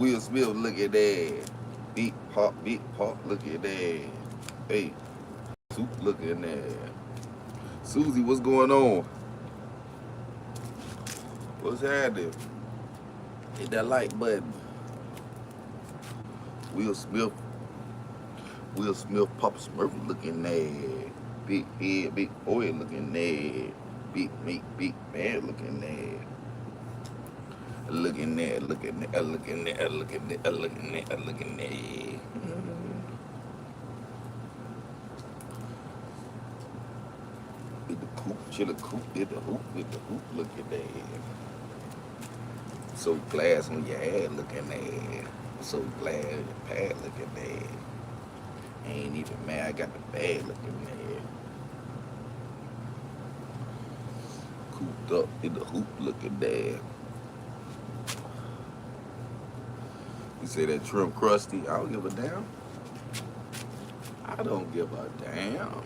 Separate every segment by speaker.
Speaker 1: Will Smith, look at that. Big pop, look at that. Hey, Soup, look at that. Susie, what's going on? What's happening? Hit that like button. Will Smith, Will Smith, Papa Smurf looking at. Big head, big forehead looking at. Big meat, big man looking at. Looking at, looking at, looking at, looking at, looking at, looking at. Hit the coop, chill the coop, hit the hoop, look at that. So glass on your head looking at. So glad your pad looking at. Ain't even mad, I got the bag looking at. Cooped up in the hoop looking at. You say that trim crusty, I don't give a damn. I don't give a damn.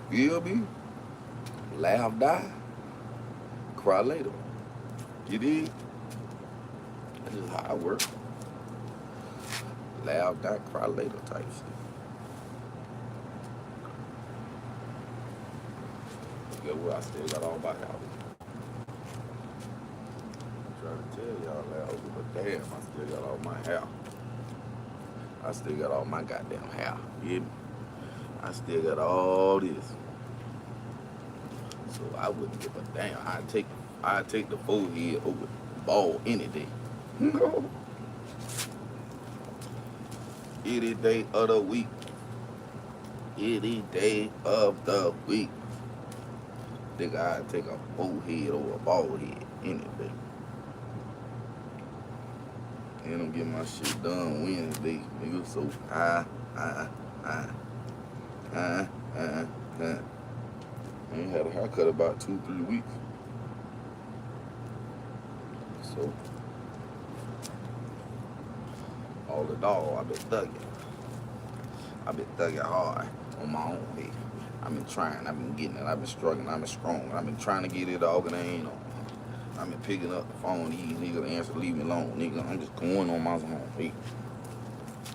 Speaker 1: Feel me? Laugh, die, cry later. You dig? That's just how I work. Laugh, die, cry later type shit. Guess what? I still got all my house. I'm trying to tell y'all that, but damn, I still got all my hair. I still got all my goddamn hair. You hear me? I still got all this. So I wouldn't give a damn. I'd take the forehead over the ball any day. No. Any day of the week. Any day of the week. Think I'd take a forehead over a bald head any day. And I'm getting my shit done Wednesday, nigga. So I ain't had a haircut about 2-3 weeks. So all in all, I've been thugging. I've been thugging hard on my own head. I've been trying, I've been getting it, I've been struggling, I've been strong. I've been trying to get it all, and I ain't on. I've been picking up the phone, these niggas answer, leave me alone, nigga. I'm just going on my own. Hey,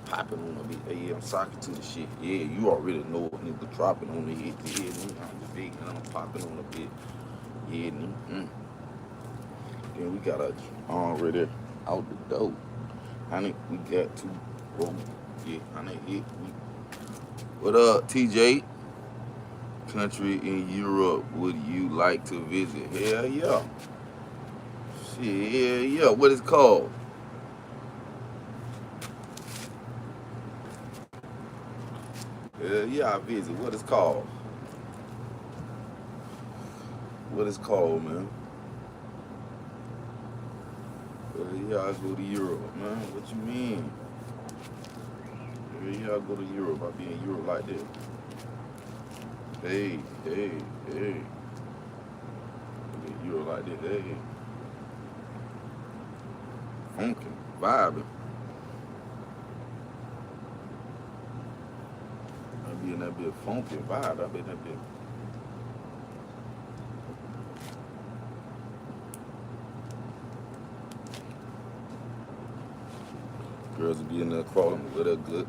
Speaker 1: popping on the beat. Hey, I'm socking to the shit. Yeah, you already know it, nigga. Dropping on the hit. Yeah, nigga. I'm just big and I'm popping on the bit. Yeah, nigga. Then we got a right there out the door. Honey, we got 2 roll. Yeah, honey, hit. What up, TJ? Country in Europe would you like to visit? Hell yeah. Shit, hell yeah. What is it called? Hell yeah, I visit. What is it called? What is it called, man? Hell yeah, I go to Europe, man. What you mean? Hell yeah, I go to Europe. I be in Europe like that. Hey. Europe like that, hey. Funky, vibing. I be in that bit funky vibe. I be in that bit. Girls be in there crawling with a good,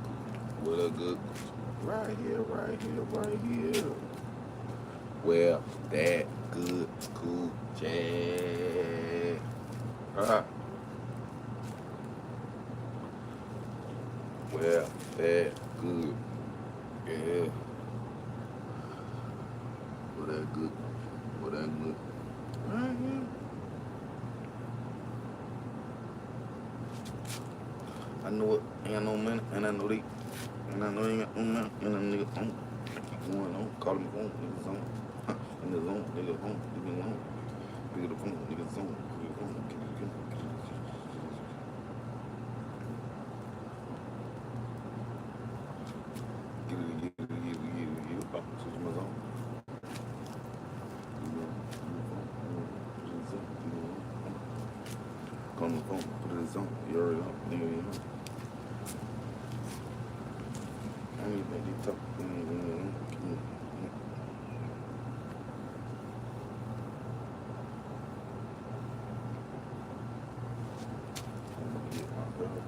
Speaker 1: right here. Well, that good, cool, jazz. Well, that good, yeah. Well, that good, right here. I know it, ain't no minute, and I know they, and I know ain't got no minute, and them niggas on. I keep going on, calling my phone, niggas on. In the zone, niggas on, leave me alone. Pick up the phone, niggas on, Get it. Oh, switch my zone. Call my phone, put it in zone. You already know, nigga, you know. I need to make talk.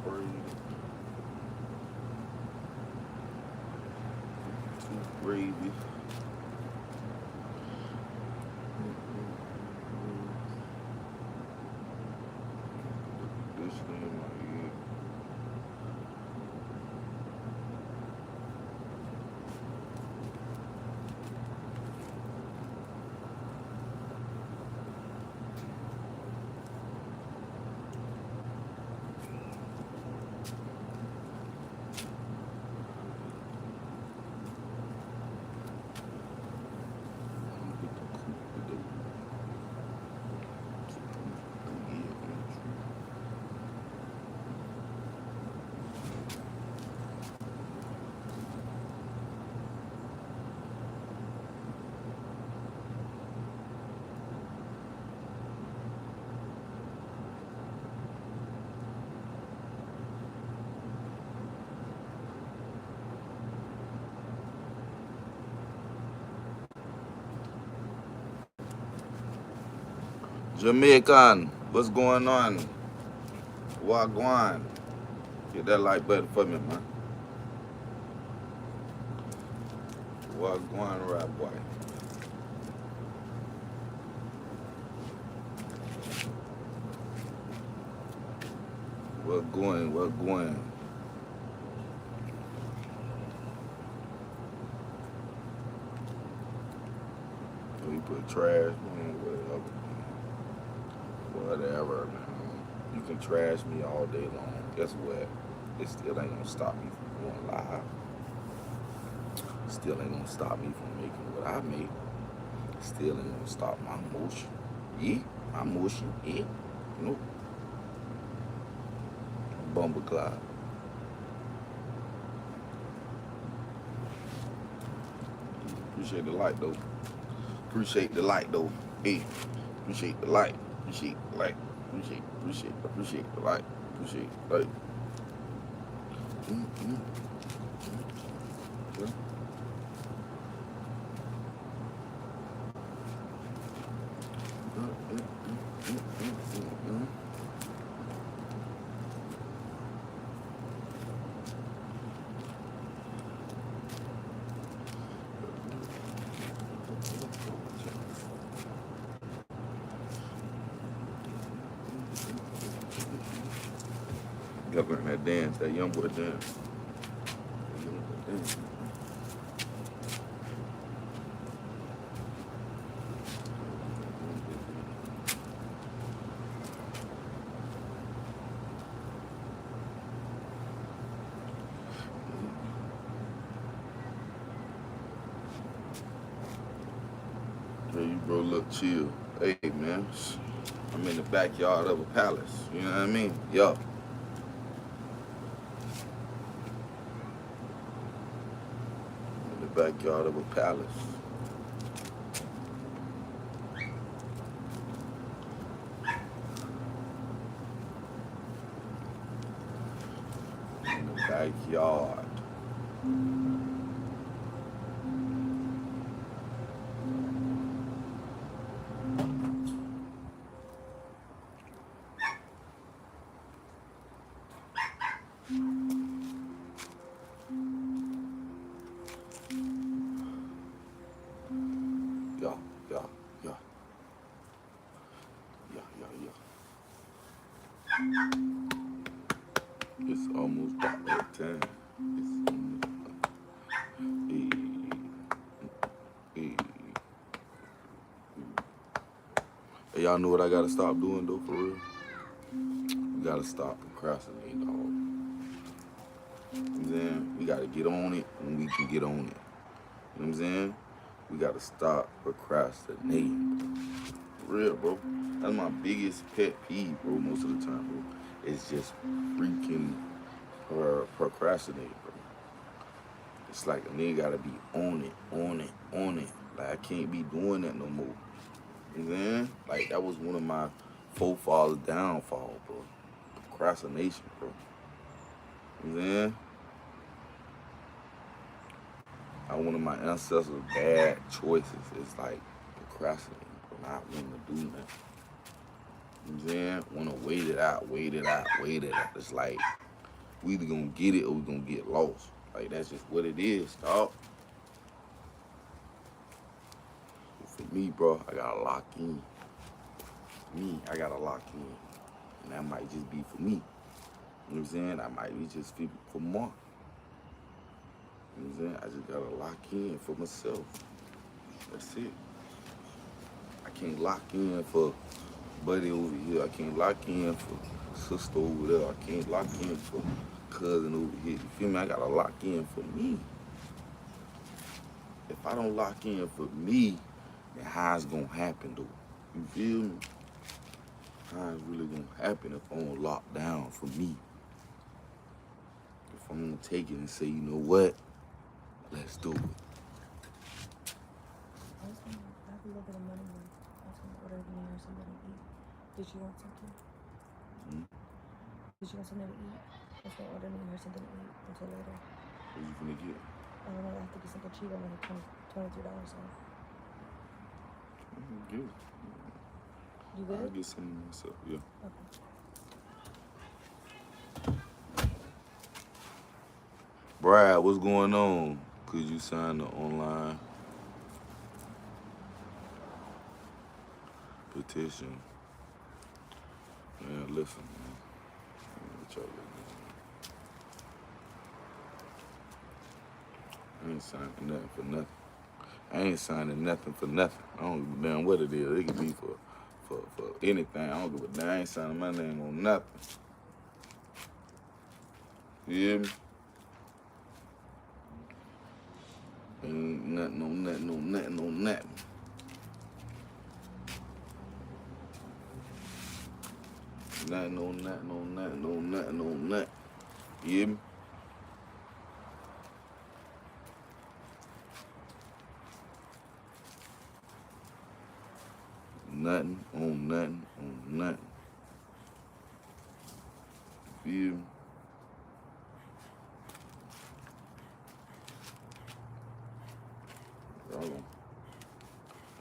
Speaker 1: crazy. Too crazy. This thing in my head. Jamaican, what's going on? Wagwan. Get that like button for me, man. Wagwan, right, boy. What going? What going? We put trash, man, whatever, man. You can trash me all day long. Guess what? It still ain't gonna stop me from going live. Still ain't gonna stop me from making what I make. Still ain't gonna stop my motion. Yeah, my motion. Yeah, nope. Bumble cloud. Appreciate the light though. Appreciate the light though. Hey, appreciate the light. Appreciate the light. Appreciate the light. Appreciate the light. Mm-hmm. Yeah. Got learn that dance, that young boy dance. Hey, you bro look chill. Hey man, I'm in the backyard of a palace. You know what I mean? Yo. In the backyard of a palace. In the backyard. Yeah. It's almost about that time. It's hey. Hey, y'all know what I gotta stop doing though, for real? We gotta stop procrastinating, dog. You know what I'm saying? We gotta get on it when we can get on it. You know what I'm saying? We gotta stop procrastinating. For real, bro. That's my biggest pet peeve, bro, most of the time, bro. It's just freaking procrastinating, bro. It's like a nigga gotta be on it. Like I can't be doing that no more. You know what I'm saying? Like that was one of my forefathers' downfall, bro. Procrastination, bro. You know what I'm saying? One of my ancestors' bad choices is like procrastinating, bro. Not wanting to do nothing. You know what I'm saying? Want to wait it out. It's like We either gonna get it or we gonna get lost. Like that's just what it is, dog. For me, bro, I gotta lock in. I gotta lock in. And that might just be for me. You know what I'm saying? That might be just for more. You know what I'm saying? I just gotta lock in for myself. That's it. I can't lock in for buddy over here. I can't lock in for sister over there. I can't lock in for cousin over here. You feel me? I gotta lock in for me. If I don't lock in for me, then how it's gonna happen though? You feel me? How it's really gonna happen if I don't lock down for me? If I'm gonna take it and say, you know what? Let's do it.
Speaker 2: I have a little bit of money. I was gonna order dinner or something to eat. Did you want something?
Speaker 1: Hmm?
Speaker 2: Did you want something to eat? I was gonna order dinner or something to eat until later.
Speaker 1: What you finna get?
Speaker 2: I don't know. I have to get something cheap. I'm like $23 off.
Speaker 1: Good.
Speaker 2: You good?
Speaker 1: I'll get some myself, yeah.
Speaker 2: Okay.
Speaker 1: Brad, what's going on? Could you sign the online petition? Man, listen, man. What y'all looking at? I ain't signing nothing for nothing. I ain't signing nothing for nothing. I don't give a damn what it is. It could be for anything. I don't give a damn. I ain't signing my name on nothing. You hear me? Ain't nothing on nothing on nothing on nothing. Nothing on nothing on nothing on nothing on nothing. You hear me? Nothing on nothing on nothing. You feel me?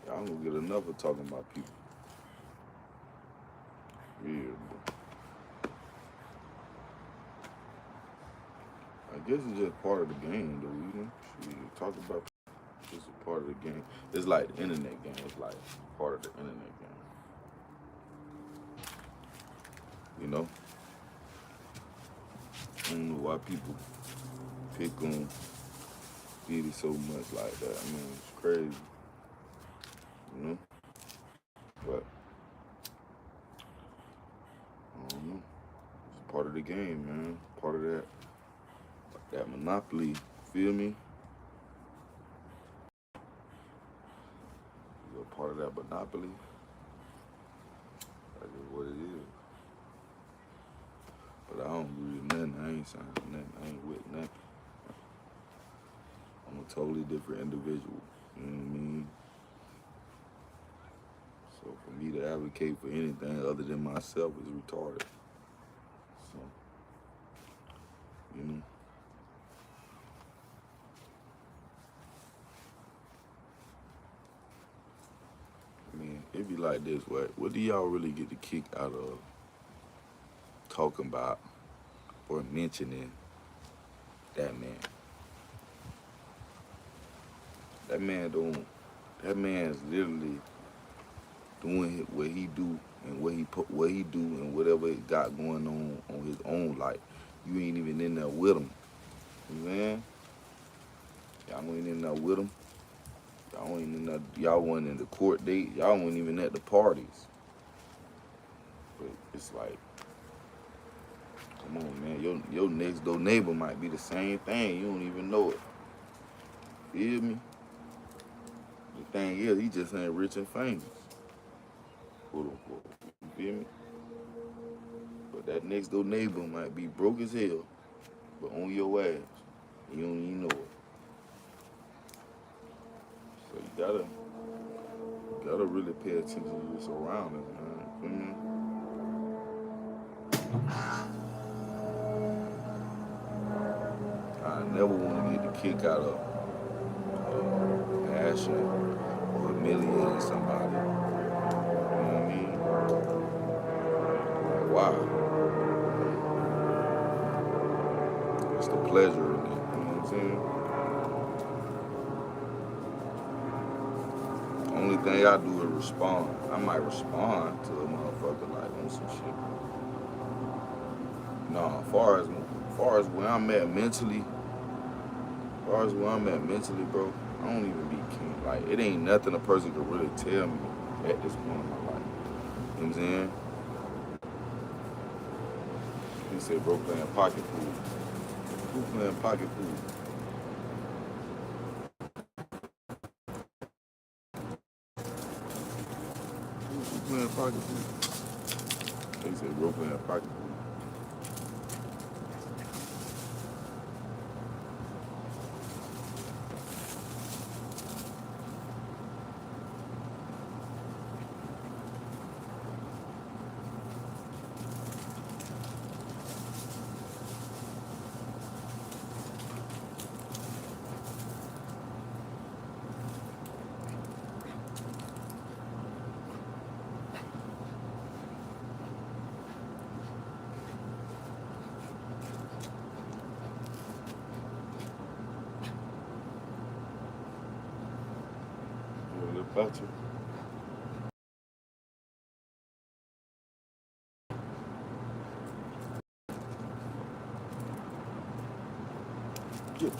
Speaker 1: Y'all gonna get enough of talking about people. Yeah, bro. I guess it's just part of the game, though, you know? Shit, talk about it's a part of the game. It's like the internet game. It's like part of the internet game. You know? I don't know why people pick on Diddy so much like that. I mean, it's crazy. You know? But I don't know. It's part of the game, man. Part of that monopoly. Feel me? You're a part of that monopoly. That's just what it is. But I don't agree with nothing. I ain't signing nothing. I ain't with nothing. I'm a totally different individual. You know what I mean? So for me to advocate for anything other than myself is retarded. So, you know. I mean, it be like this, right? What do y'all really get the kick out of talking about or mentioning that man? That man's literally doing what he do and what he do and whatever he got going on his own life. You ain't even in there with him. You know what I'm saying? Y'all ain't in there with him. Y'all wasn't in the court date. Y'all wasn't even at the parties. But it's like, come on, man. Your next door neighbor might be the same thing. You don't even know it. Feel me? The thing is, he just ain't rich and famous. Quote unquote. You feel me? But that next door neighbor might be broke as hell, but on your ass. You don't even know it. So you gotta really pay attention to your surroundings, man. You feel me? I never want to get the kick out of passion or humiliating somebody. You know what I mean? Like, why? pleasure in it. You know what I'm saying? Only thing I do is respond. I might respond to a motherfucker like on some shit. No, as far as where I'm at mentally, bro, I don't even be keen. Like, it ain't nothing a person could really tell me at this point in my life. You know what I'm saying? He said, bro, playing pocket pool. Who playing pocket pool? Who playing pocket pool? He said, bro, playing pocket pool. What about you? Yeah.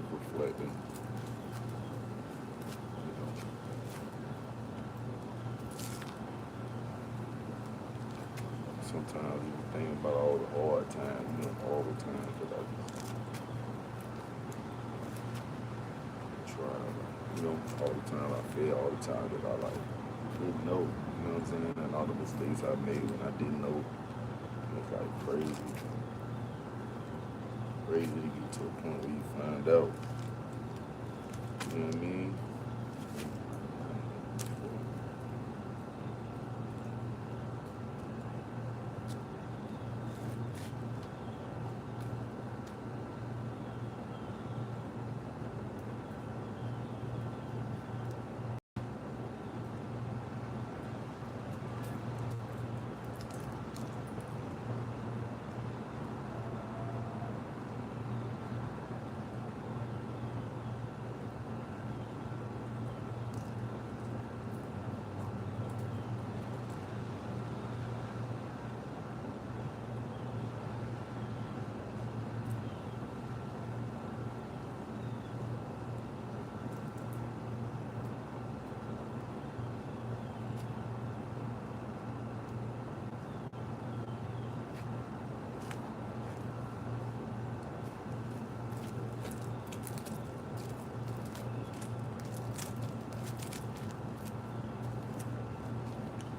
Speaker 1: self-reflecting. You know, sometimes you think about all the hard times, you know, all the time, but I just try, you know, all the time I fail, all the time that I like didn't know, you know what I'm saying, and all the mistakes I made when I didn't know, it's like crazy, crazy to get to a point where you find out, you know what I mean?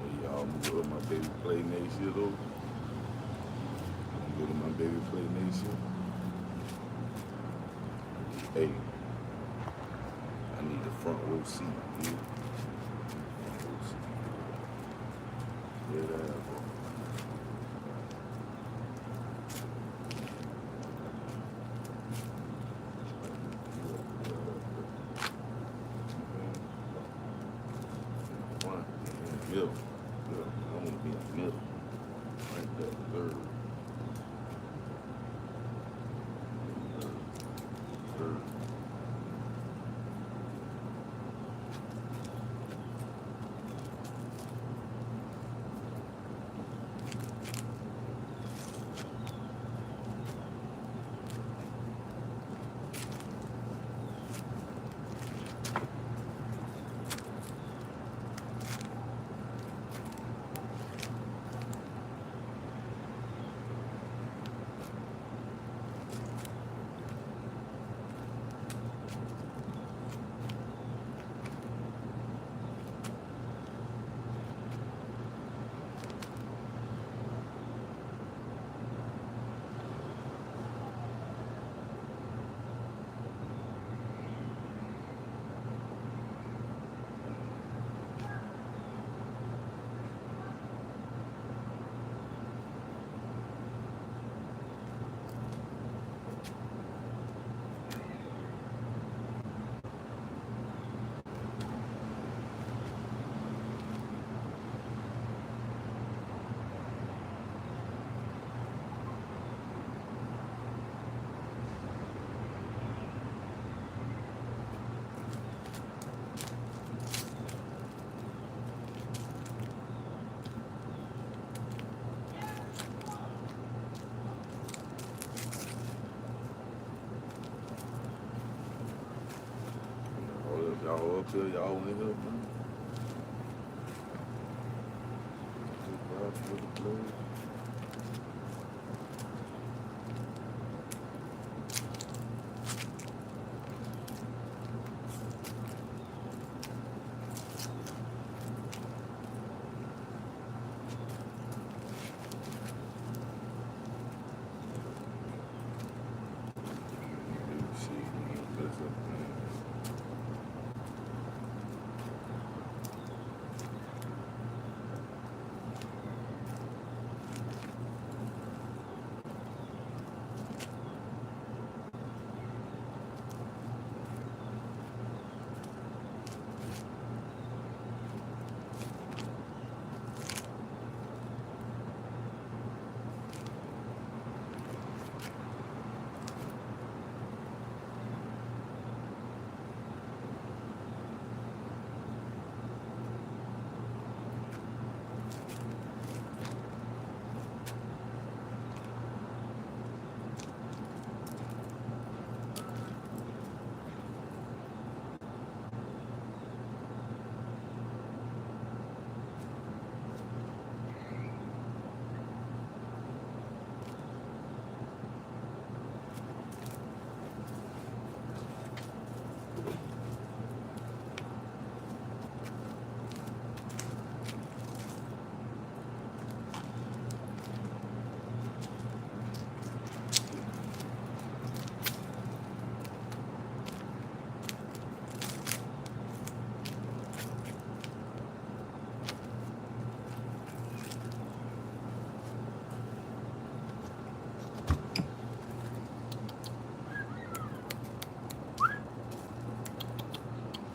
Speaker 1: Hey, y'all, I'm gonna go to my baby play next year though. I'm gonna go to my baby play next year. Hey, I need the front row seat, yeah. Front row seat. Yeah, that, bro. Front, middle. Yeah, I wanna be in the middle. Right there, third. Third. Y'all up here, y'all in here, man. For the play.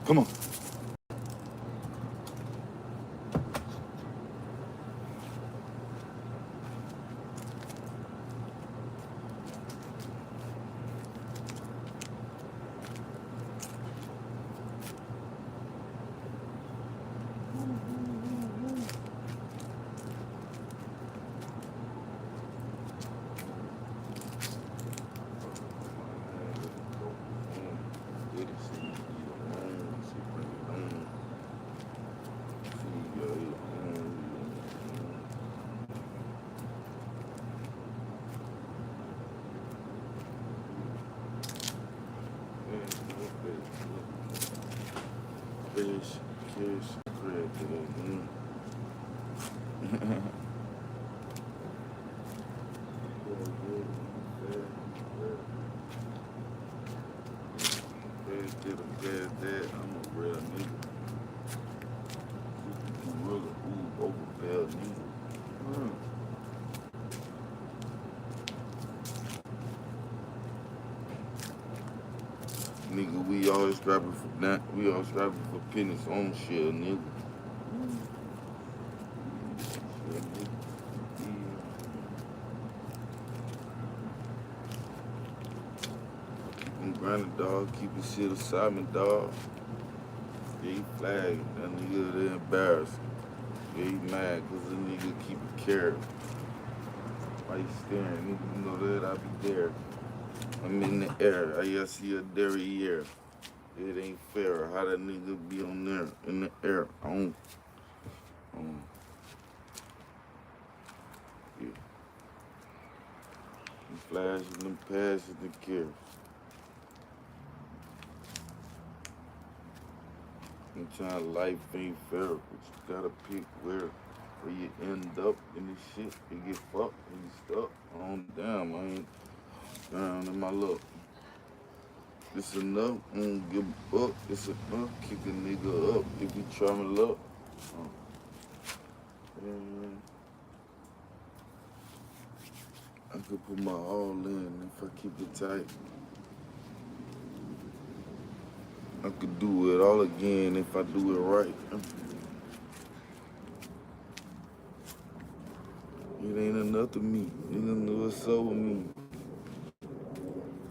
Speaker 1: Come on. Fish, bread, I'm a real nigga. Gorilla, over bell nigga. Nigga, we always scrapping for that. We always scrapping for pennies on shit, nigga. I'm grinding, dog. Keep the shit aside me, dog. Yeah, he flagged. That nigga, they embarrassed. Yeah, he mad because the nigga keep it careful. Why you staring? Nigga, you know that I be there. I'm in the air. I see a derriere. It ain't fair. How that nigga be on there in the air? Yeah. Them flashes, them passes, the care. Sometimes life ain't fair, but you gotta pick where you end up in this shit. You get fucked and you stuck. On damn, I ain't down in my luck. It's enough, I don't give a fuck. It's enough, kick a nigga up if you try me luck. I could put my all in if I keep it tight. I could do it all again if I do it right. It ain't enough to me. Nigga know what's up with me.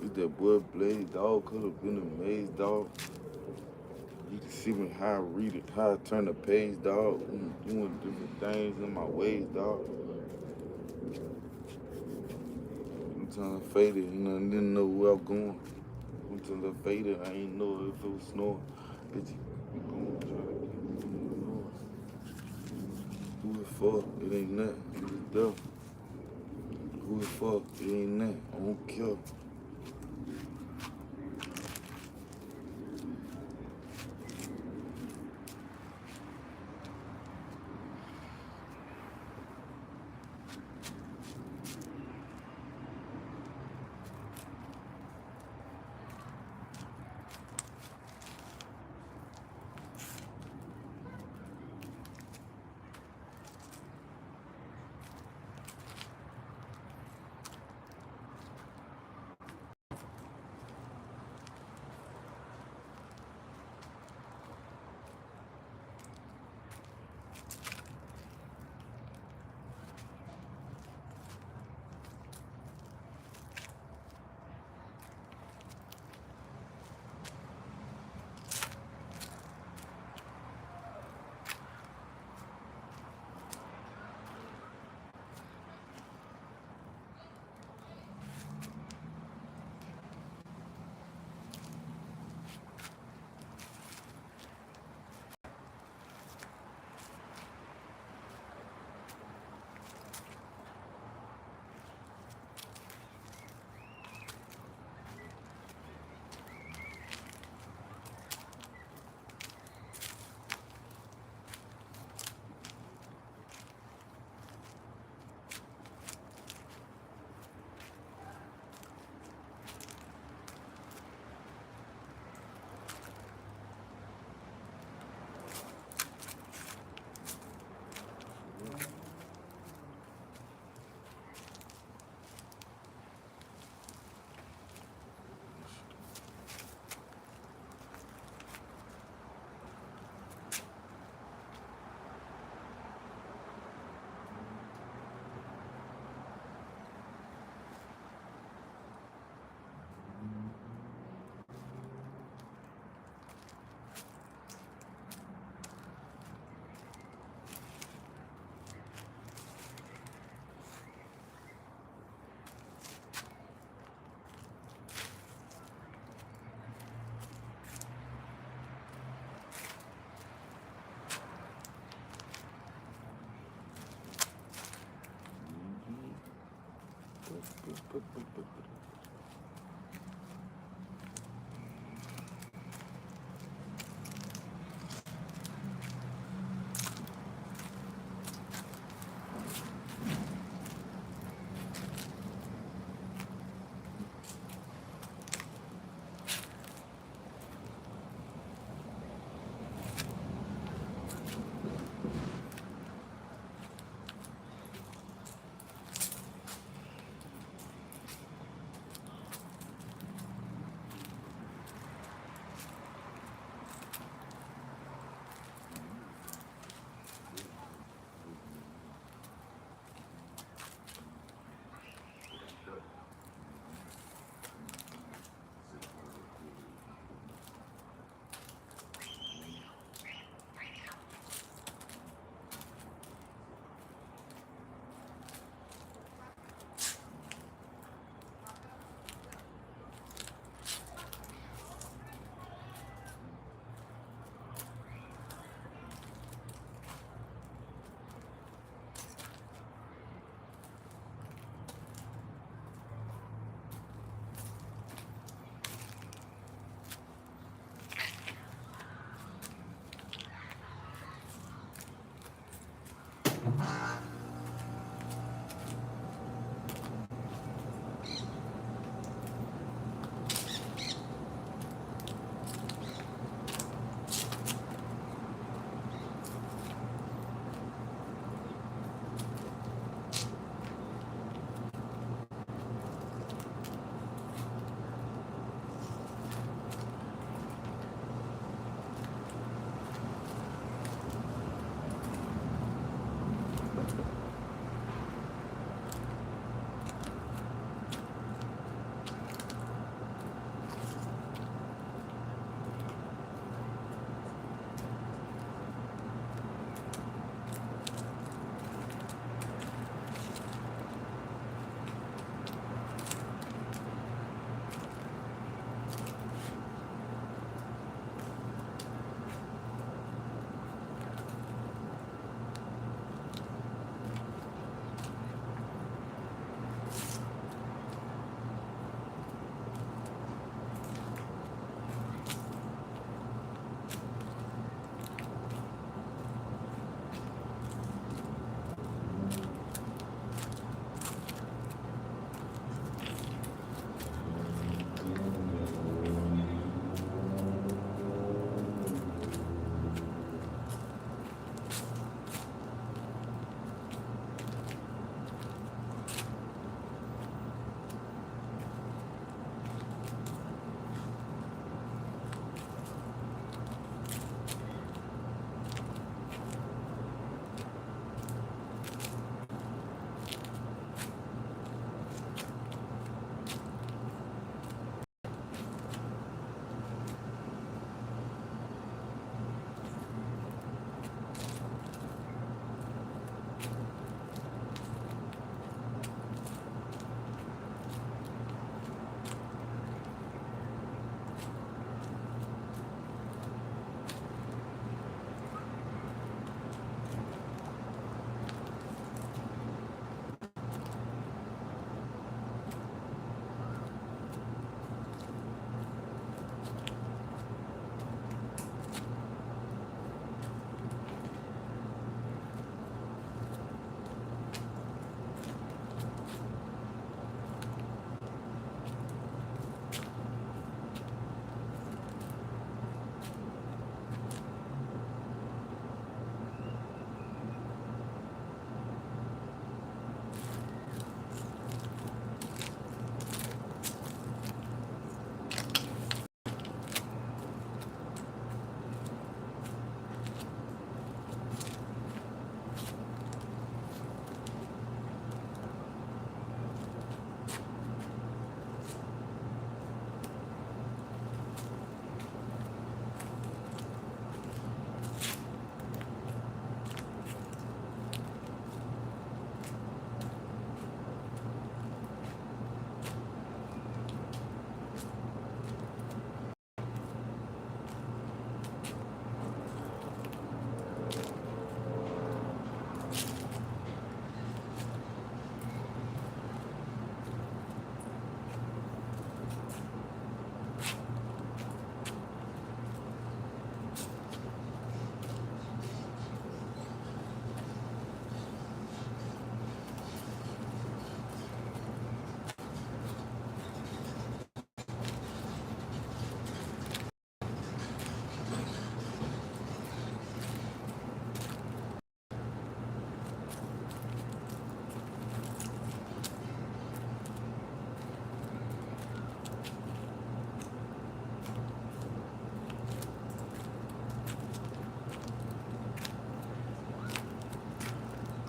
Speaker 1: If that boy Blaze, dog, could have been amazed, dog. You can see me how I read it, how I turn the page, dog. Doing different things in my ways, dog. Sometimes I faded and I didn't know where I was going. Until I faded, I ain't know if it was snowing. Bitch, you going try to keep moving on. Who it for? It ain't nothing. It's dumb. Who it for? It ain't nothing. I don't care.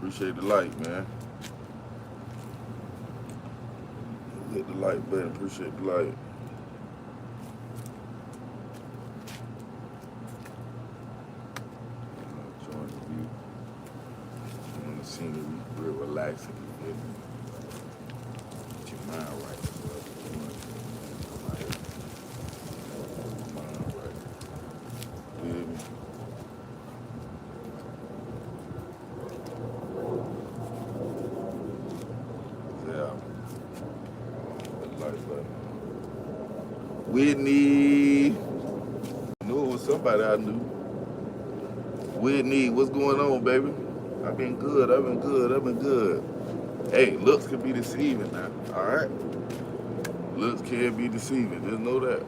Speaker 1: Appreciate the like, man. Hit the like button. Appreciate the like. Join the view. You want to see me real relaxing. You feel me? Get your mind right. Mind right. You feel me? Yeah. Hit the like button. Whitney. I knew it was somebody I knew. Whitney, what's going on, baby? I've been good. Hey, looks can be deceiving now. All right? Looks can be deceiving. Just know that.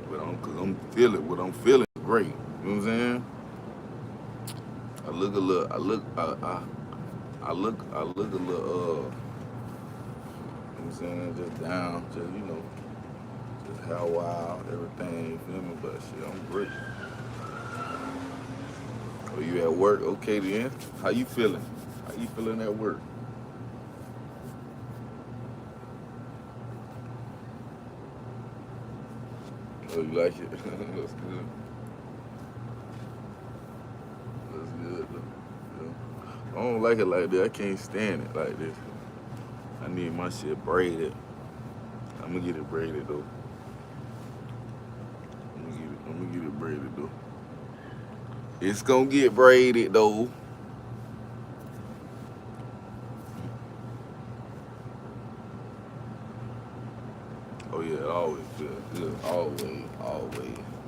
Speaker 1: But cause I'm feeling what I'm feeling is great. You know what I'm saying? I look a little, I look a little, you know what I'm saying? Just down, just, you know, just how wild, everything, you feel me? But shit, I'm great. Oh, you at work? Okay then. How you feeling? How you feeling at work? Oh, you like it? That's good. That's good though. Yeah. I don't like it like that. I can't stand it like this. I need my shit braided. I'm gonna get it braided though. I'm gonna get it braided though. It's gonna get braided though. Oh yeah, it always feel good. Always.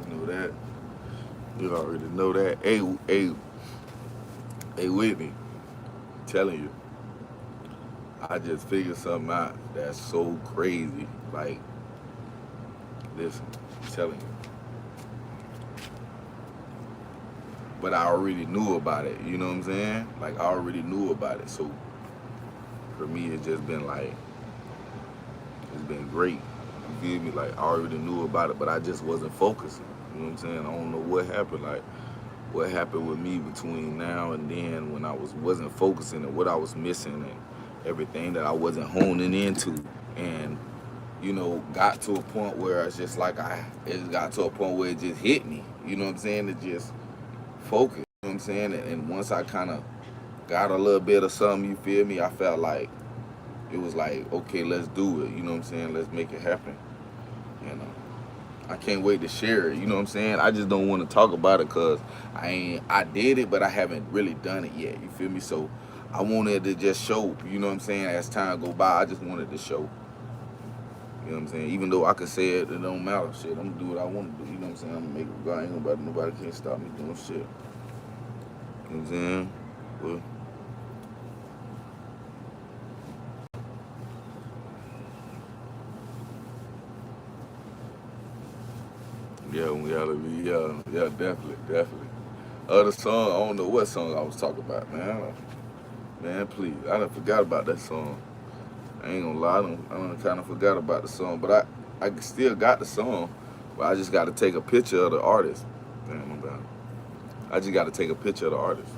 Speaker 1: You know that. You already know that. Hey, Whitney. Telling you, I just figured something out that's so crazy. Like, listen, I'm telling you. But I already knew about it. You know what I'm saying? Like, I already knew about it. So for me, it's just been like, it's been great. You feel me? Like, I already knew about it, but I just wasn't focusing. You know what I'm saying? I don't know what happened. Like, what happened with me between now and then when I wasn't focusing and what I was missing and everything that I wasn't honing into. And, you know, got to a point where it's just like it got to a point where it just hit me. You know what I'm saying? It just focused. You know what I'm saying? And once I kind of got a little bit of something, you feel me? I felt like it was like, okay, let's do it. You know what I'm saying? Let's make it happen. And I can't wait to share it. You know what I'm saying? I just don't want to talk about it because I did it, but I haven't really done it yet. You feel me? So I wanted to just show. You know what I'm saying? As time go by, I just wanted to show. You know what I'm saying? Even though I could say it, it don't matter. Shit, I'm gonna do what I want to do. You know what I'm saying? I'm gonna make it go. Ain't nobody can't stop me doing shit. You know what I'm saying? But yeah, we gotta be, yeah, definitely. Other song, I don't know what song I was talking about, man. Man, please, I done forgot about that song. I ain't gonna lie, I done kind of forgot about the song, but I still got the song, but I just got to take a picture of the artist. Damn, my bad. I just got to take a picture of the artist.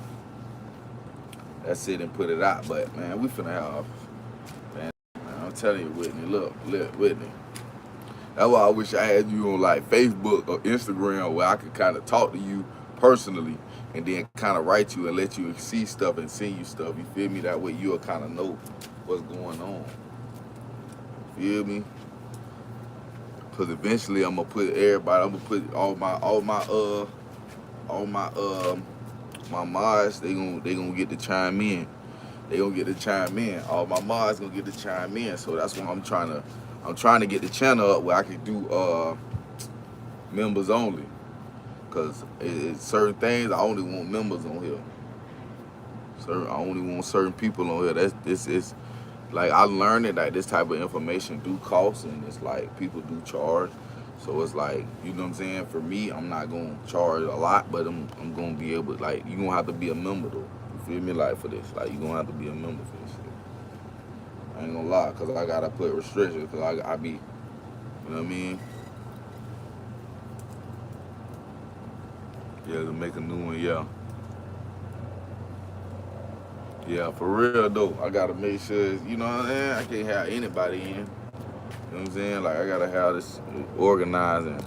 Speaker 1: That's it and put it out. But man, we finna have, man, I'm telling you, Whitney, look, Whitney. That's why I wish I had you on like Facebook or Instagram where I could kind of talk to you personally and then kind of write you and let you see stuff and send you stuff. You feel me? That way you'll kind of know what's going on. Feel me? Cause eventually I'm gonna put everybody. I'm gonna put my mods. They gonna get to chime in. They gonna get to chime in. All my mods gonna get to chime in. So that's why I'm trying to get the channel up where I can do members only. Cause it's certain things I only want members on here. I only want certain people on here. This is like I learned that like, this type of information do cost, and it's like people do charge. So it's like, you know what I'm saying? For me, I'm not gonna charge a lot, but I'm gonna be able to, like, you gonna have to be a member though. You feel me? Like for this, like you gonna have to be a member for this shit. I ain't gonna lie, cause I gotta put restrictions, cause I be, you know what I mean? Yeah, to make a new one, yeah. Yeah, for real though. I gotta make sure, you know what I'm saying? I can't have anybody in. You know what I'm saying? Like I gotta have this organized and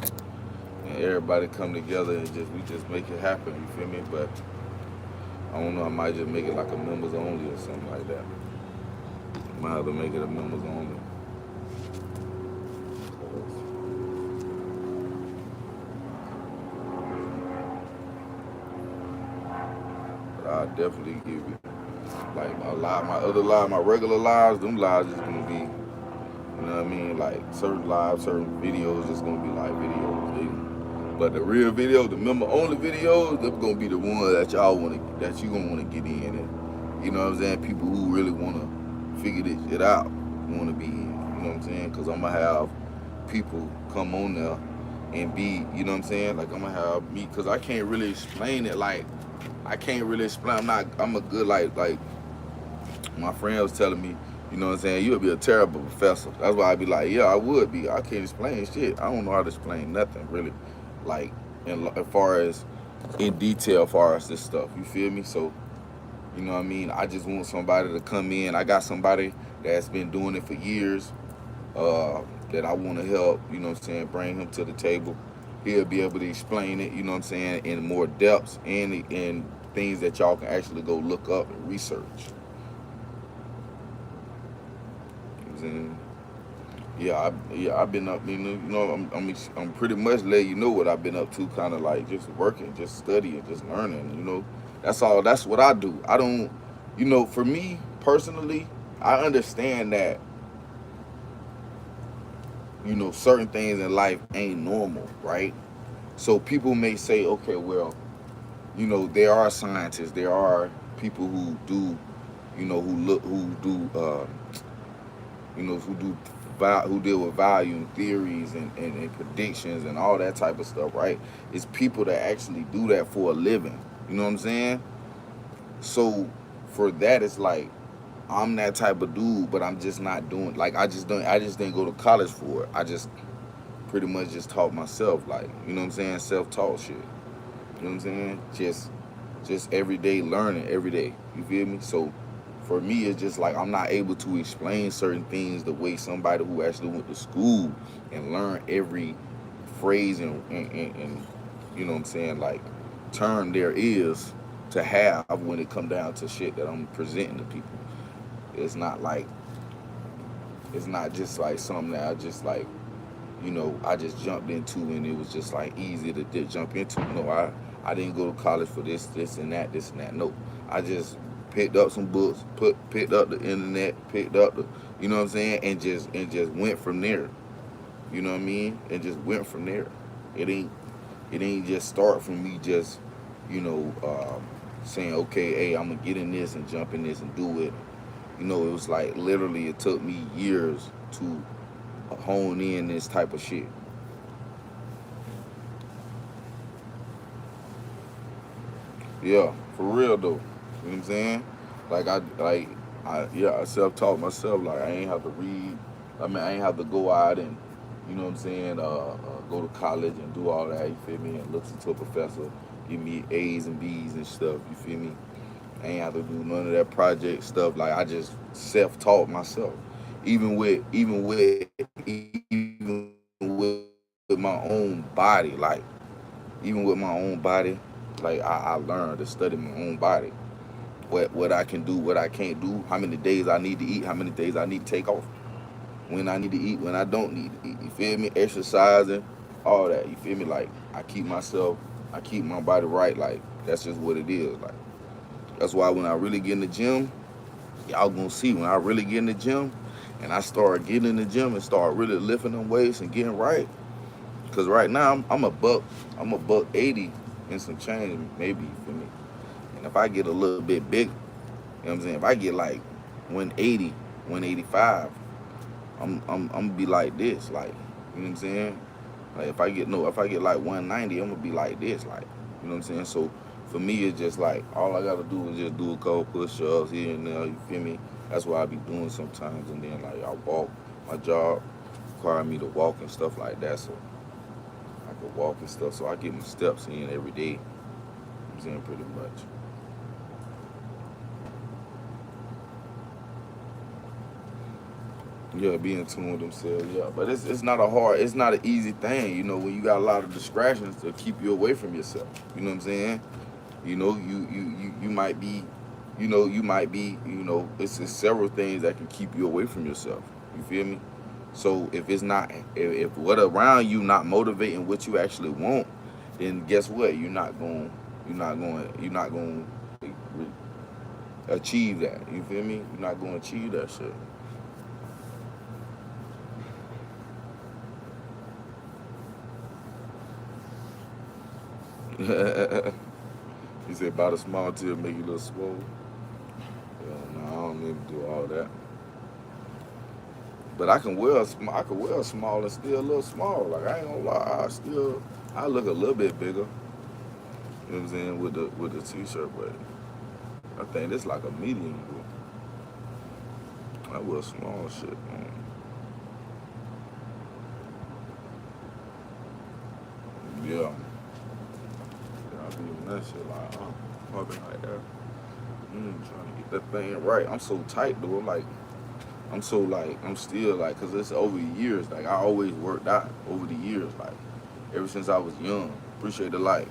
Speaker 1: everybody come together and we just make it happen, you feel me? But I don't know, I might just make it like a members only or something like that. Might have to make it a members only. But I'll definitely give you like my other lives, my regular lives, them lives is gonna be, you know what I mean? Like certain lives, certain videos is gonna be like videos. But the real video, the member only videos, they're gonna be the ones that that you gonna wanna get in and, you know what I'm saying? People who really wanna figure this shit out wanna be in, you know what I'm saying? Cause I'm gonna have people come on there and be, you know what I'm saying? Like I'm gonna have me, cause I can't really explain it. Like I can't really explain. I'm a good like my friend was telling me, you know what I'm saying, you would be a terrible professor. That's why I'd be like, yeah, I would be. I can't explain shit. I don't know how to explain nothing really. Like as far as in detail, as far as this stuff. You feel me? So, you know what I mean? I just want somebody to come in. I got somebody that's been doing it for years, that I want to help, you know what I'm saying, bring him to the table. He'll be able to explain it, you know what I'm saying, in more depths and in things that y'all can actually go look up and research. You know what I'm saying? I've been up, I'm pretty much letting you know what I've been up to, kind of like just working, just studying, just learning, you know. That's all, that's what I do. I don't, for me personally, I understand that, certain things in life ain't normal, right? So people may say, okay, well, there are scientists, there are people who do, who do who deal with volume theories and predictions and all that type of stuff, right? It's people that actually do that for a living. You know what I'm saying? So for that, it's like I'm that type of dude, but I'm just not doing, like I just didn't go to college for it. I just pretty much just taught myself, like, you know what I'm saying, self-taught shit. You know what I'm saying? Just everyday learning every day. You feel me? So for me, it's just like I'm not able to explain certain things the way somebody who actually went to school and learned every phrase and you know what I'm saying, like term there is to have when it come down to shit that I'm presenting to people. It's not like, it's not just like something that I just like, I just jumped into and it was just like easy to jump into. No, I didn't go to college for this and that, this and that. No, I just picked up some books, picked up the internet, picked up the, you know what I'm saying, and just went from there. You know what I mean? And just went from there. It ain't just start from me just, saying, okay, hey, I'm gonna get in this and jump in this and do it. It was like literally it took me years to hone in this type of shit. Yeah, for real though. You know what I'm saying? I self-taught myself. Like I ain't have to read. I mean, I ain't have to go out and, you know what I'm saying, go to college and do all that. You feel me? And listen to a professor give me A's and B's and stuff. You feel me? I ain't have to do none of that project stuff. Like I just self-taught myself. Even with my own body, like even with my own body, like I learned to study my own body. What I can do, what I can't do, how many days I need to eat, how many days I need to take off, when I need to eat, when I don't need to eat. You feel me? Exercising, all that. You feel me? Like I keep my body right. Like that's just what it is. Like that's why when I really get in the gym, y'all gonna see when I really get in the gym and I start getting in the gym and start really lifting them weights and getting right. Cause right now I'm a buck 80 and some change, maybe, you feel me? And if I get a little bit bigger, you know what I'm saying? If I get like 180, 185, I'm gonna be like this, like, you know what I'm saying? Like if I get like 190, I'm gonna be like this, like, you know what I'm saying? So for me, it's just like all I gotta do is just do a couple push-ups here and there. You feel me? That's what I be doing sometimes, and then like I walk. My job require me to walk and stuff like that, so I could walk and stuff. So I get my steps in every day. I'm saying? Pretty much. Yeah, be in tune with themselves. Yeah, but it's not a hard, it's not an easy thing. You know, when you got a lot of distractions to keep you away from yourself. You know what I'm saying? You know, you might be, you might be, it's several things that can keep you away from yourself. You feel me? So if it's not, if what around you not motivating what you actually want, then guess what? You're not going to achieve that. You feel me? You're not going to achieve that shit. He said, "Buy the small tip, make you a little swole." No, I don't need to do all that. But I can wear small and still look small. Like I ain't gonna lie, I look a little bit bigger. You know what I'm saying with the t-shirt, but I think this like a medium. Bro. I wear small shit, man. Yeah. I be doing that shit like, fucking like that. Trying to get that thing right. I'm so tight, though. I'm still like, cause it's over the years. Like I always worked out over the years. Like ever since I was young. Appreciate the light.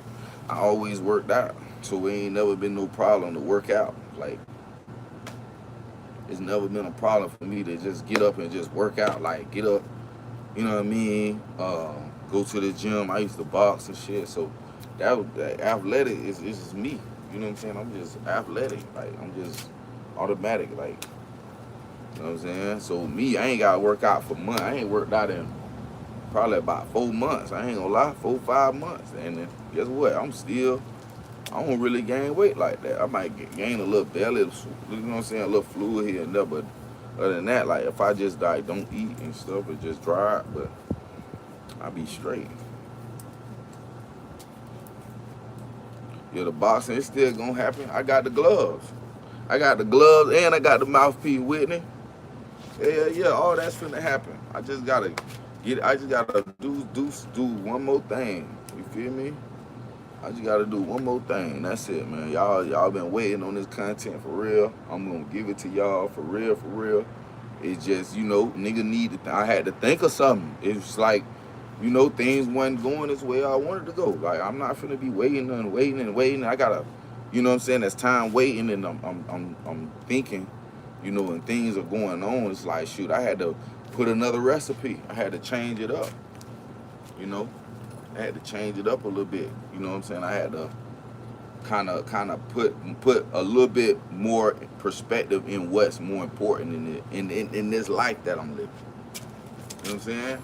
Speaker 1: I always worked out, so it ain't never been no problem to work out. Like it's never been a problem for me to just get up and just work out. Like get up, you know what I mean? Go to the gym. I used to box and shit. So that athletic is just me. You know what I'm saying? I'm just athletic. Like I'm just automatic. Like you know what I'm saying? So me, I ain't gotta work out for months. I ain't worked out in probably about 4 months. I ain't gonna lie, 4, 5 months. And then guess what? I don't really gain weight like that. I might gain a little belly, you know what I'm saying, a little fluid here and there. But other than that, like if I just like don't eat and stuff, it just dry out. But I be straight. Yeah, the boxing is still gonna happen. I got the gloves. I got the gloves and I got the mouthpiece, Whitney. Yeah, all that's finna happen. I just gotta do one more thing. You feel me? I just gotta do one more thing. That's it, man. Y'all been waiting on this content for real. I'm gonna give it to y'all for real, for real. It's just, nigga I had to think of something. It's like, things wasn't going as way I wanted to go. Like I'm not finna be waiting and waiting and waiting. I gotta, you know what I'm saying? There's time waiting and I'm thinking. And things are going on, it's like, shoot, I had to put another recipe. I had to change it up, I had to change it up a little bit, you know what I'm saying? I had to kind of put a little bit more perspective in what's more important in this life that I'm living. You know what I'm saying?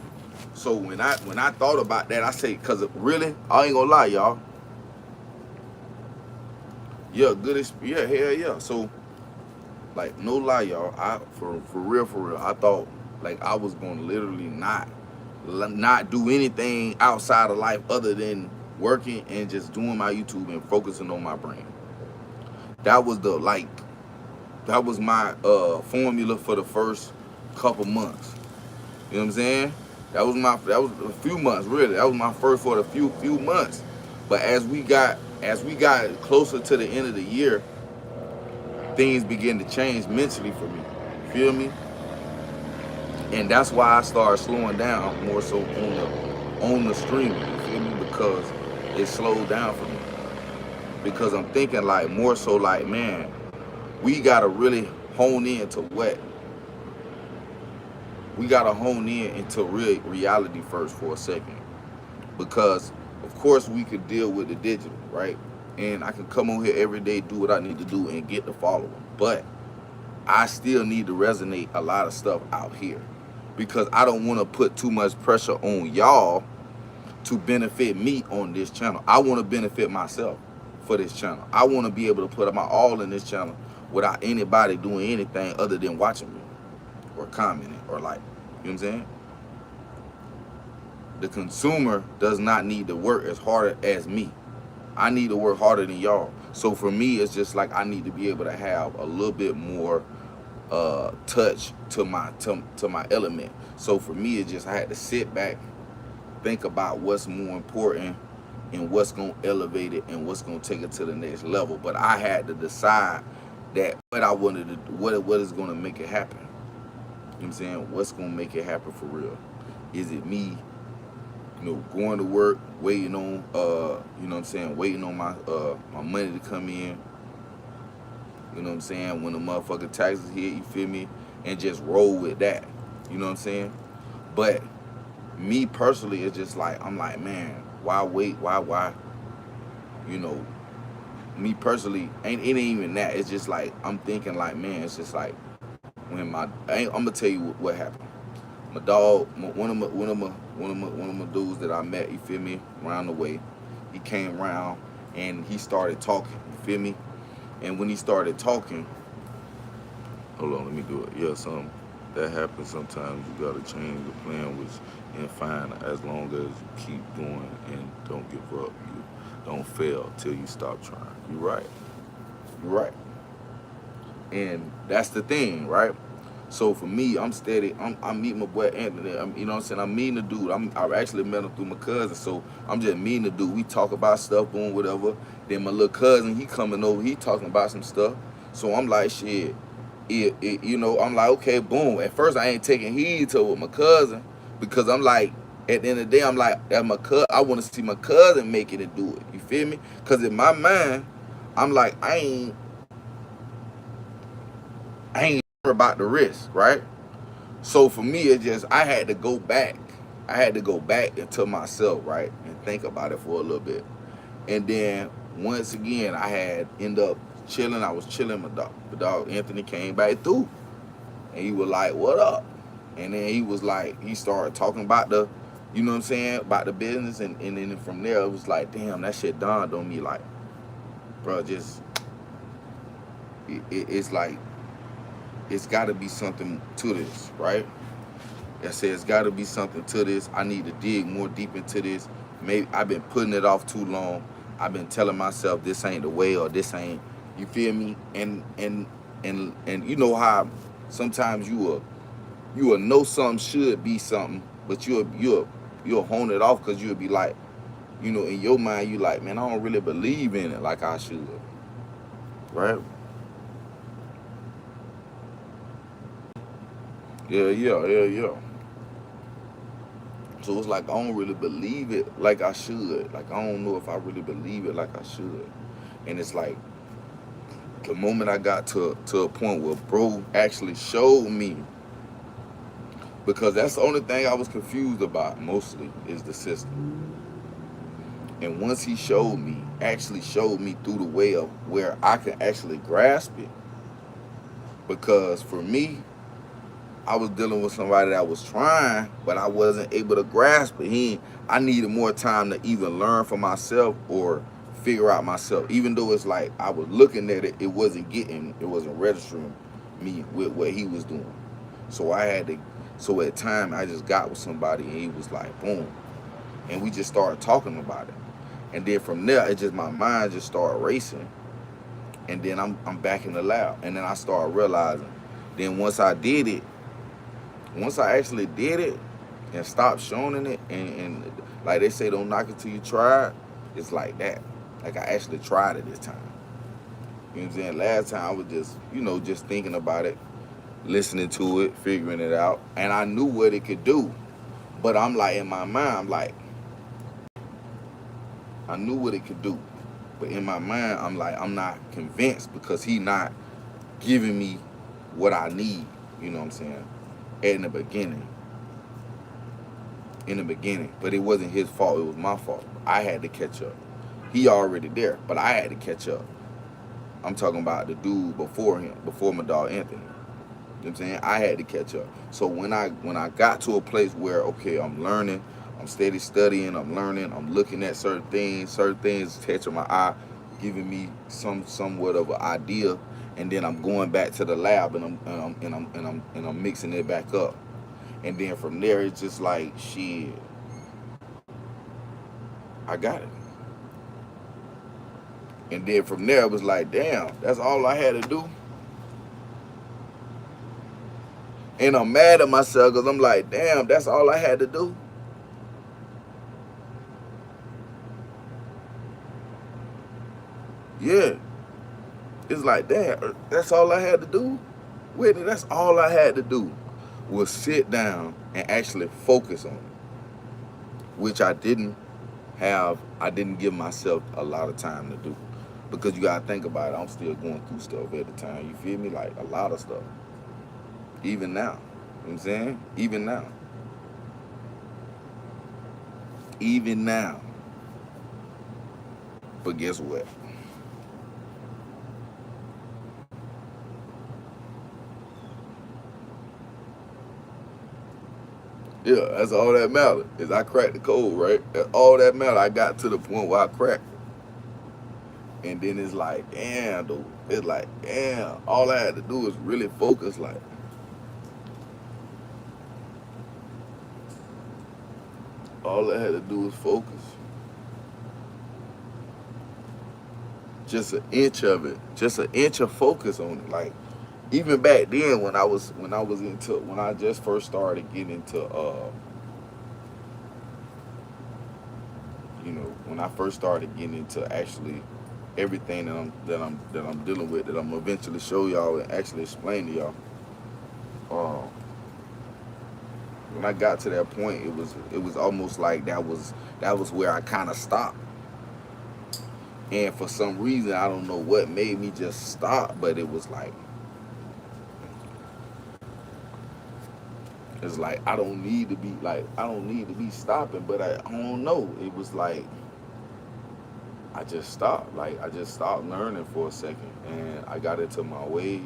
Speaker 1: So when I thought about that, I say, cause really, I ain't gonna lie, y'all. Yeah, yeah, hell yeah. So like, no lie, y'all. For real, I thought like I was gonna literally not do anything outside of life other than working and just doing my YouTube and focusing on my brand. That was my formula for the first couple months. You know what I'm saying? That was a few months, really. That was my first for the few months. But as we got closer to the end of the year, things begin to change mentally for me. Feel me? And that's why I started slowing down more so on the streaming. You feel me? Because it slowed down for me. Because I'm thinking like more so like, man, we gotta really hone in to what? We gotta hone in into real reality first for a second. Because of course we could deal with the digital, right? And I can come on here every day, do what I need to do, and get the following. But I still need to resonate a lot of stuff out here because I don't want to put too much pressure on y'all to benefit me on this channel. I want to benefit myself for this channel. I want to be able to put my all in this channel without anybody doing anything other than watching me or commenting or like. You know what I'm saying? The consumer does not need to work as hard as me. I need to work harder than y'all. So for me, it's just like I need to be able to have a little bit more touch to my element. So for me, it's just I had to sit back, think about what's more important, and what's gonna elevate it and what's gonna take it to the next level. But I had to decide that what I wanted to do, what is gonna make it happen. You know what I'm saying? What's gonna make it happen for real? Is it me, going to work, waiting on you know what I'm saying, waiting on my money to come in, you know what I'm saying, when the motherfucking taxes hit, you feel me? And just roll with that. You know what I'm saying? But me personally, it's just like, I'm like, man, why wait? Why? You know, me personally, it ain't even that. It's just like, I'm thinking like, man, it's just like, when I'm gonna tell you what happened. My dog, one of my dudes that I met, you feel me, around the way, he came around and he started talking, you feel me? And when he started talking, hold on, let me do it. Yeah, that happens sometimes. You gotta change the plan, and find, as long as you keep going and don't give up, you don't fail till you stop trying. You're right. You're right. And that's the thing, right? So for me, I'm steady. I'm meeting my boy Anthony. You know what I'm saying? I'm meeting the dude. I actually met him through my cousin. So I'm just meeting the dude. We talk about stuff, boom, whatever. Then my little cousin, he coming over. He talking about some stuff. So I'm like, shit. I'm like, okay, boom. At first, I ain't taking heed to what my cousin, because I'm like, at the end of the day, I'm like, that my cousin. I want to see my cousin make it and do it. You feel me? Because in my mind, I'm like, I ain't about the risk, right? So for me, it just, I had to go back. I had to go back into myself, right, and think about it for a little bit. And then once again, I had end up chilling. I was chilling. My dog Anthony came back through, and he was like, "What up?" And then he was like, he started talking about the, you know what I'm saying, about the business, and then from there it was like, damn, that shit dawned on me, like, bro, just it's like, it's got to be something to this, right? I said, it's got to be something to this. I need to dig more deep into this. Maybe I've been putting it off too long. I've been telling myself this ain't the way, or this ain't, you feel me? And you know how sometimes you will know something should be something, but you'll hone it off, because you'll be like, in your mind, you like, man, I don't really believe in it like I should, right? Yeah. So it's like, I don't really believe it like I should. Like, I don't know if I really believe it like I should. And it's like, the moment I got to a point where bro actually showed me, because that's the only thing I was confused about mostly, is the system. And once he actually showed me through the way of where I can actually grasp it. Because for me, I was dealing with somebody that was trying, but I wasn't able to grasp it. I needed more time to either learn for myself or figure out myself. Even though it's like I was looking at it, it wasn't registering me with what he was doing. So at time I just got with somebody, and he was like, boom. And we just started talking about it. And then from there, it just, my mind just started racing. And then I'm back in the lab. And then I started realizing, then once I actually did it and stopped showing it, and like they say, don't knock it till you try it, it's like that. Like, I actually tried it this time. You know what I'm saying? Last time I was just thinking about it, listening to it, figuring it out, and I knew what it could do. But I'm like, in my mind, I'm like, I knew what it could do. But in my mind, I'm like, I'm not convinced, because he not giving me what I need, you know what I'm saying, in the beginning. But it wasn't his fault, it was my fault. I had to catch up. He already there, but I had to catch up. I'm talking about the dude before him, before my dog Anthony. You know what I'm saying? I had to catch up. So when I got to a place where, okay, I'm learning, I'm steady studying, I'm learning, I'm looking at certain things catching my eye, giving me somewhat of an idea, and then I'm going back to the lab, and I'm mixing it back up. And then from there, it's just like, shit, I got it. And then from there, it was like, damn, that's all I had to do. And I'm mad at myself, because I'm like, damn, that's all I had to do. Yeah, it's like that. That's all I had to do. Whitney, that's all I had to do was sit down and actually focus on it, which I didn't give myself a lot of time to do. Because you gotta think about it, I'm still going through stuff at the time. You feel me? Like a lot of stuff. Even now. You know what I'm saying? Even now. Even now. But guess what? Yeah, that's all that matters. Is I cracked the code, right? That's all that matters. I got to the point where I cracked it. And then it's like, damn, dude. It's like, damn. All I had to do is really focus. Like, all I had to do was focus. Just an inch of it. Just an inch of focus on it. Like, even back then when I just first started getting into when I first started getting into actually everything that I'm dealing with, that I'm gonna eventually show y'all and actually explain to y'all. Uh, when I got to that point, it was almost like that was where I kind of stopped. And for some reason, I don't know what made me just stop, but it was like, it's like I don't need to be stopping, but I don't know. It was like I just stopped. Like I just stopped learning for a second, and I got into my ways.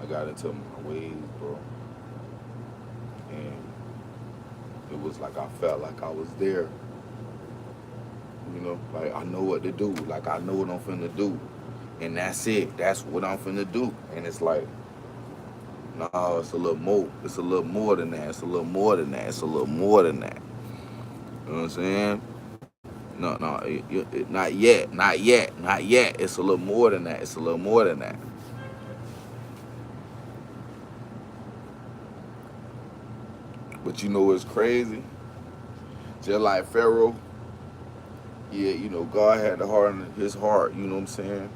Speaker 1: I got into my ways, bro, and it was like I felt like I was there. Like I know what to do. Like I know what I'm finna do, and that's it. That's what I'm finna do. And it's like, no, it's a little more. It's a little more than that. It's a little more than that. It's a little more than that. You know what I'm saying? No, no, not yet, not yet, not yet. It's a little more than that. It's a little more than that. But you know what's crazy? Just like Pharaoh, yeah, God had the heart in his heart. You know what I'm saying?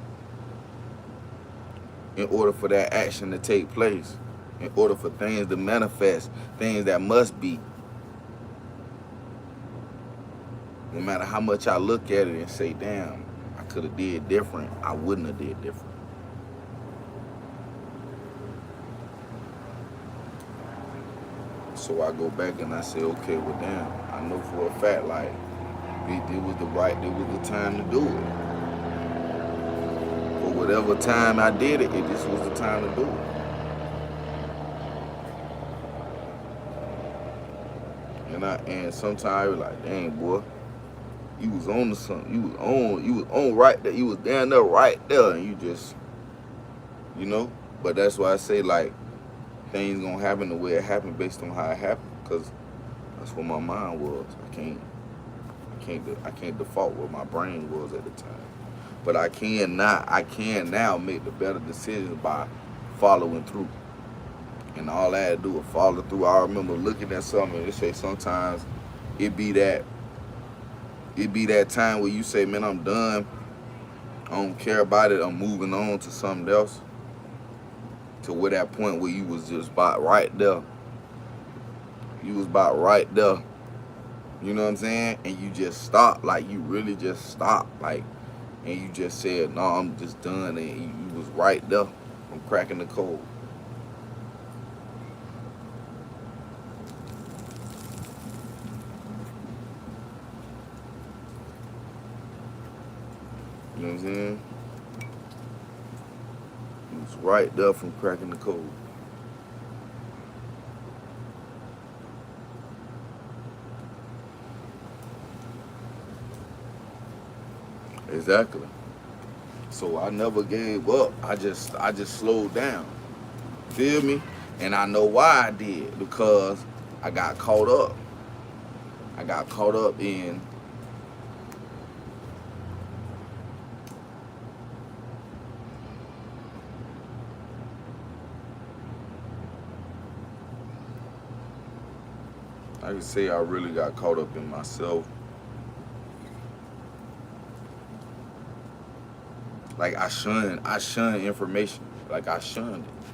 Speaker 1: In order for that action to take place, in order for things to manifest, things that must be. No matter how much I look at it and say, damn, I could have did different, I wouldn't have did different. So I go back and I say, okay, well, damn, I know for a fact, like, it was the time to do it. For whatever time I did it, this was the time to do it. And sometimes I was like, dang, boy, you was on to something. You was on right there. You was down there right there, and you just, you know. But that's why I say, like, things gonna happen the way it happened based on how it happened, because that's what my mind was. I can't default what my brain was at the time. But I can now make the better decisions by following through. And all I had to do was follow through. I remember looking at something and they say sometimes it be that time where you say, man, I'm done. I don't care about it. I'm moving on to something else. To where that point where you was just about right there. You was about right there. You know what I'm saying? And you just stopped. Like, you really just stopped. Like, and you just said, no, I'm just done. And you was right there from cracking the code. You know what I'm saying? You was right there from cracking the code. Exactly. So I never gave up. I just slowed down. Feel me? And I know why I did, because I got caught up. I got caught up in I can say I really got caught up in myself. Like I shun information. Like I shunned it.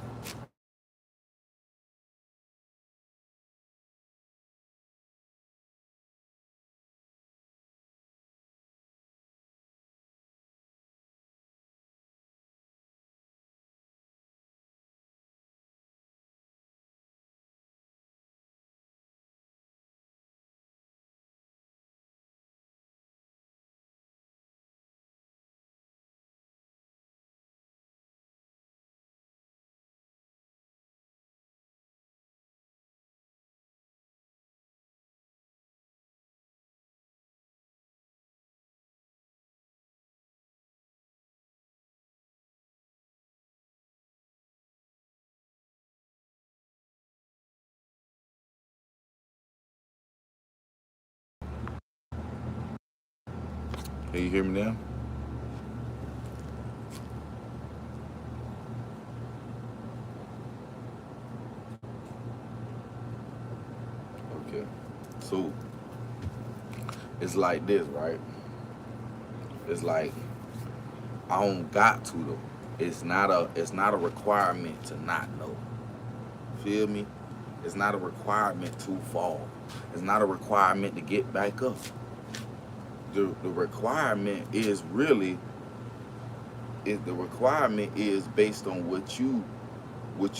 Speaker 1: Can you hear me now? Okay. So it's like this, right? It's like I don't got to though. It's not a requirement to not know. Feel me? It's not a requirement to fall. It's not a requirement to get back up. The requirement is really is the requirement is based on what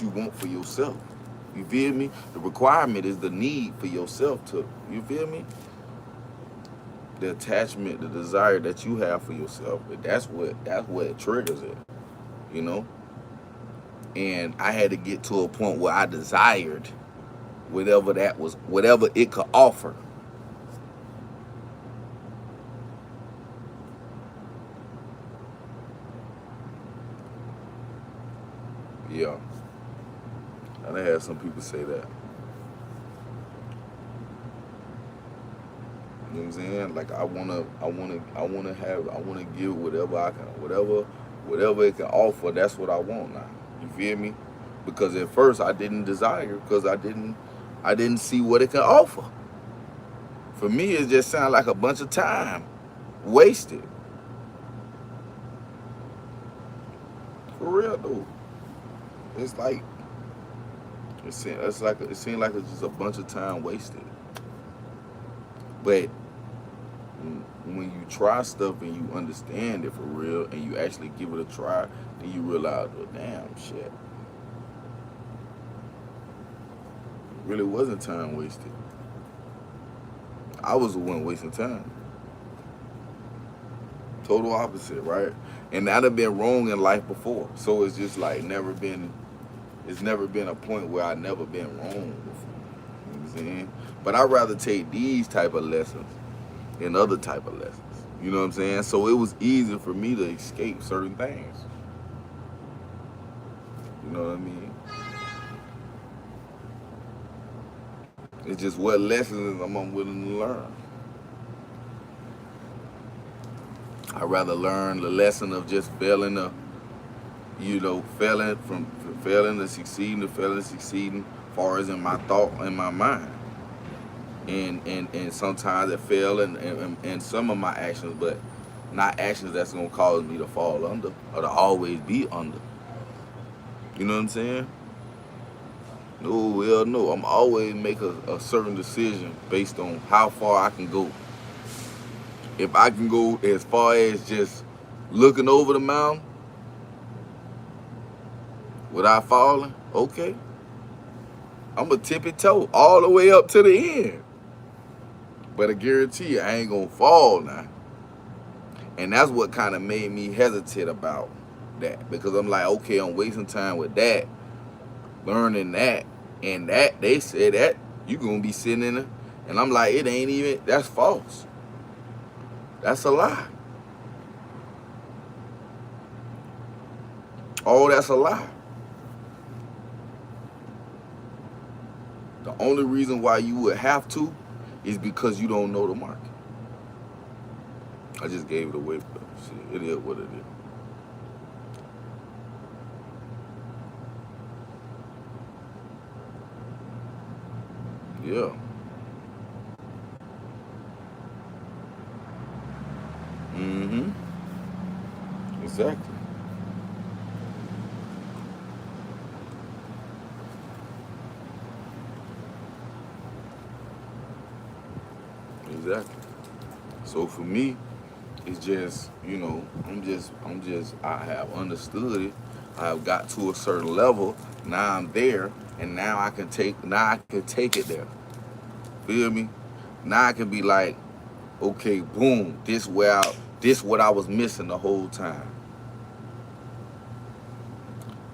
Speaker 1: you want for yourself. You feel me? The requirement is the need for yourself to, you feel me? The attachment, the desire that you have for yourself. That's what triggers it, you know? And I had to get to a point where I desired whatever it could offer. Yeah. And I had some people say that. You know what I'm saying? Like I wanna give whatever I can, whatever it can offer. That's what I want now. You feel me? Because at first I didn't desire because I didn't see what it can offer. For me, it just sounded like a bunch of time wasted. For real though, it's like it seemed like it's just a bunch of time wasted. But when you try stuff and you understand it for real and you actually give it a try, then you realize, well, damn, shit, it really wasn't time wasted. I was the one wasting time. Total opposite, right? And I'd have been wrong in life before. So it's just like it's never been a point where I never been wrong before. You know what I'm saying? But I'd rather take these type of lessons than other type of lessons. You know what I'm saying? So it was easy for me to escape certain things. You know what I mean? It's just what lessons I'm unwilling to learn. I'd rather learn the lesson of just failing to, from failing to succeeding, far as in my thought in my mind. And sometimes it fail in some of my actions, but not actions that's gonna cause me to fall under or to always be under. You know what I'm saying? No, well, no. I'm always make a certain decision based on how far I can go. If I can go as far as just looking over the mountain without falling, okay. I'm gonna tippy toe all the way up to the end. But I guarantee you, I ain't gonna fall now. And that's what kind of made me hesitate about that. Because I'm like, okay, I'm wasting time with that, learning that. And that, they said that, you gonna be sitting in it. And I'm like, it ain't even, that's false. That's a lie. Oh, that's a lie. The only reason why you would have to is because you don't know the market. I just gave it away, but shit, it is what it is. Yeah. Mm-hmm. Exactly. Exactly. So for me, it's just, you know, I have understood it. I have got to a certain level. Now I'm there, and now I can take it there. Feel me? Now I can be like, okay, boom, this what I was missing the whole time.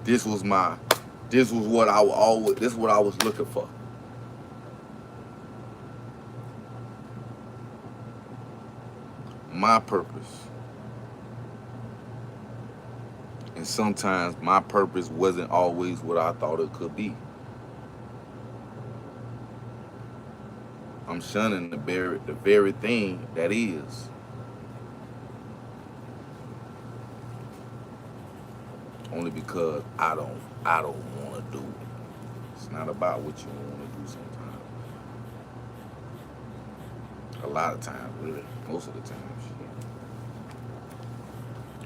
Speaker 1: This was my, this was what I always, this is what I was looking for. My purpose. And sometimes my purpose wasn't always what I thought it could be. I'm shunning the very thing that is. Only because I don't want to do it. It's not about what you want to do sometimes. A lot of times, really. Most of the times.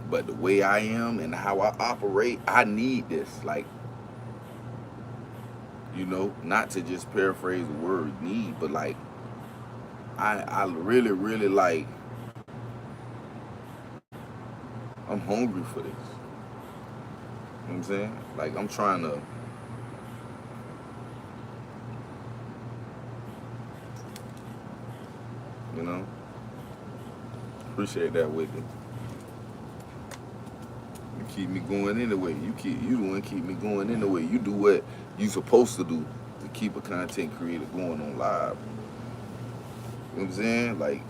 Speaker 1: But the way I am and how I operate, I need this. Like, you know, not to just paraphrase the word need, but like I really, really like, I'm hungry for this. You know what I'm saying? Like I'm trying to, you know, appreciate that with me. You keep me going anyway. You the one keep me going anyway. You do what you supposed to do to keep a content creator going on live. You know what I'm saying? Like,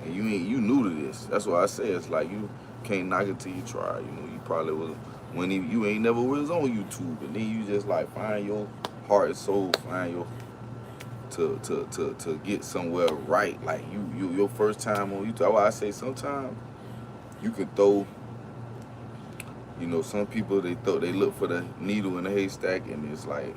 Speaker 1: and you new to this. That's why I say it's like you can't knock it till you try. You know, you probably was when you ain't never was on YouTube, and then you just like find your heart and soul, find your to get somewhere right. Like you your first time on YouTube. That's why I say sometimes you can throw. You know, some people they look for the needle in the haystack, and it's like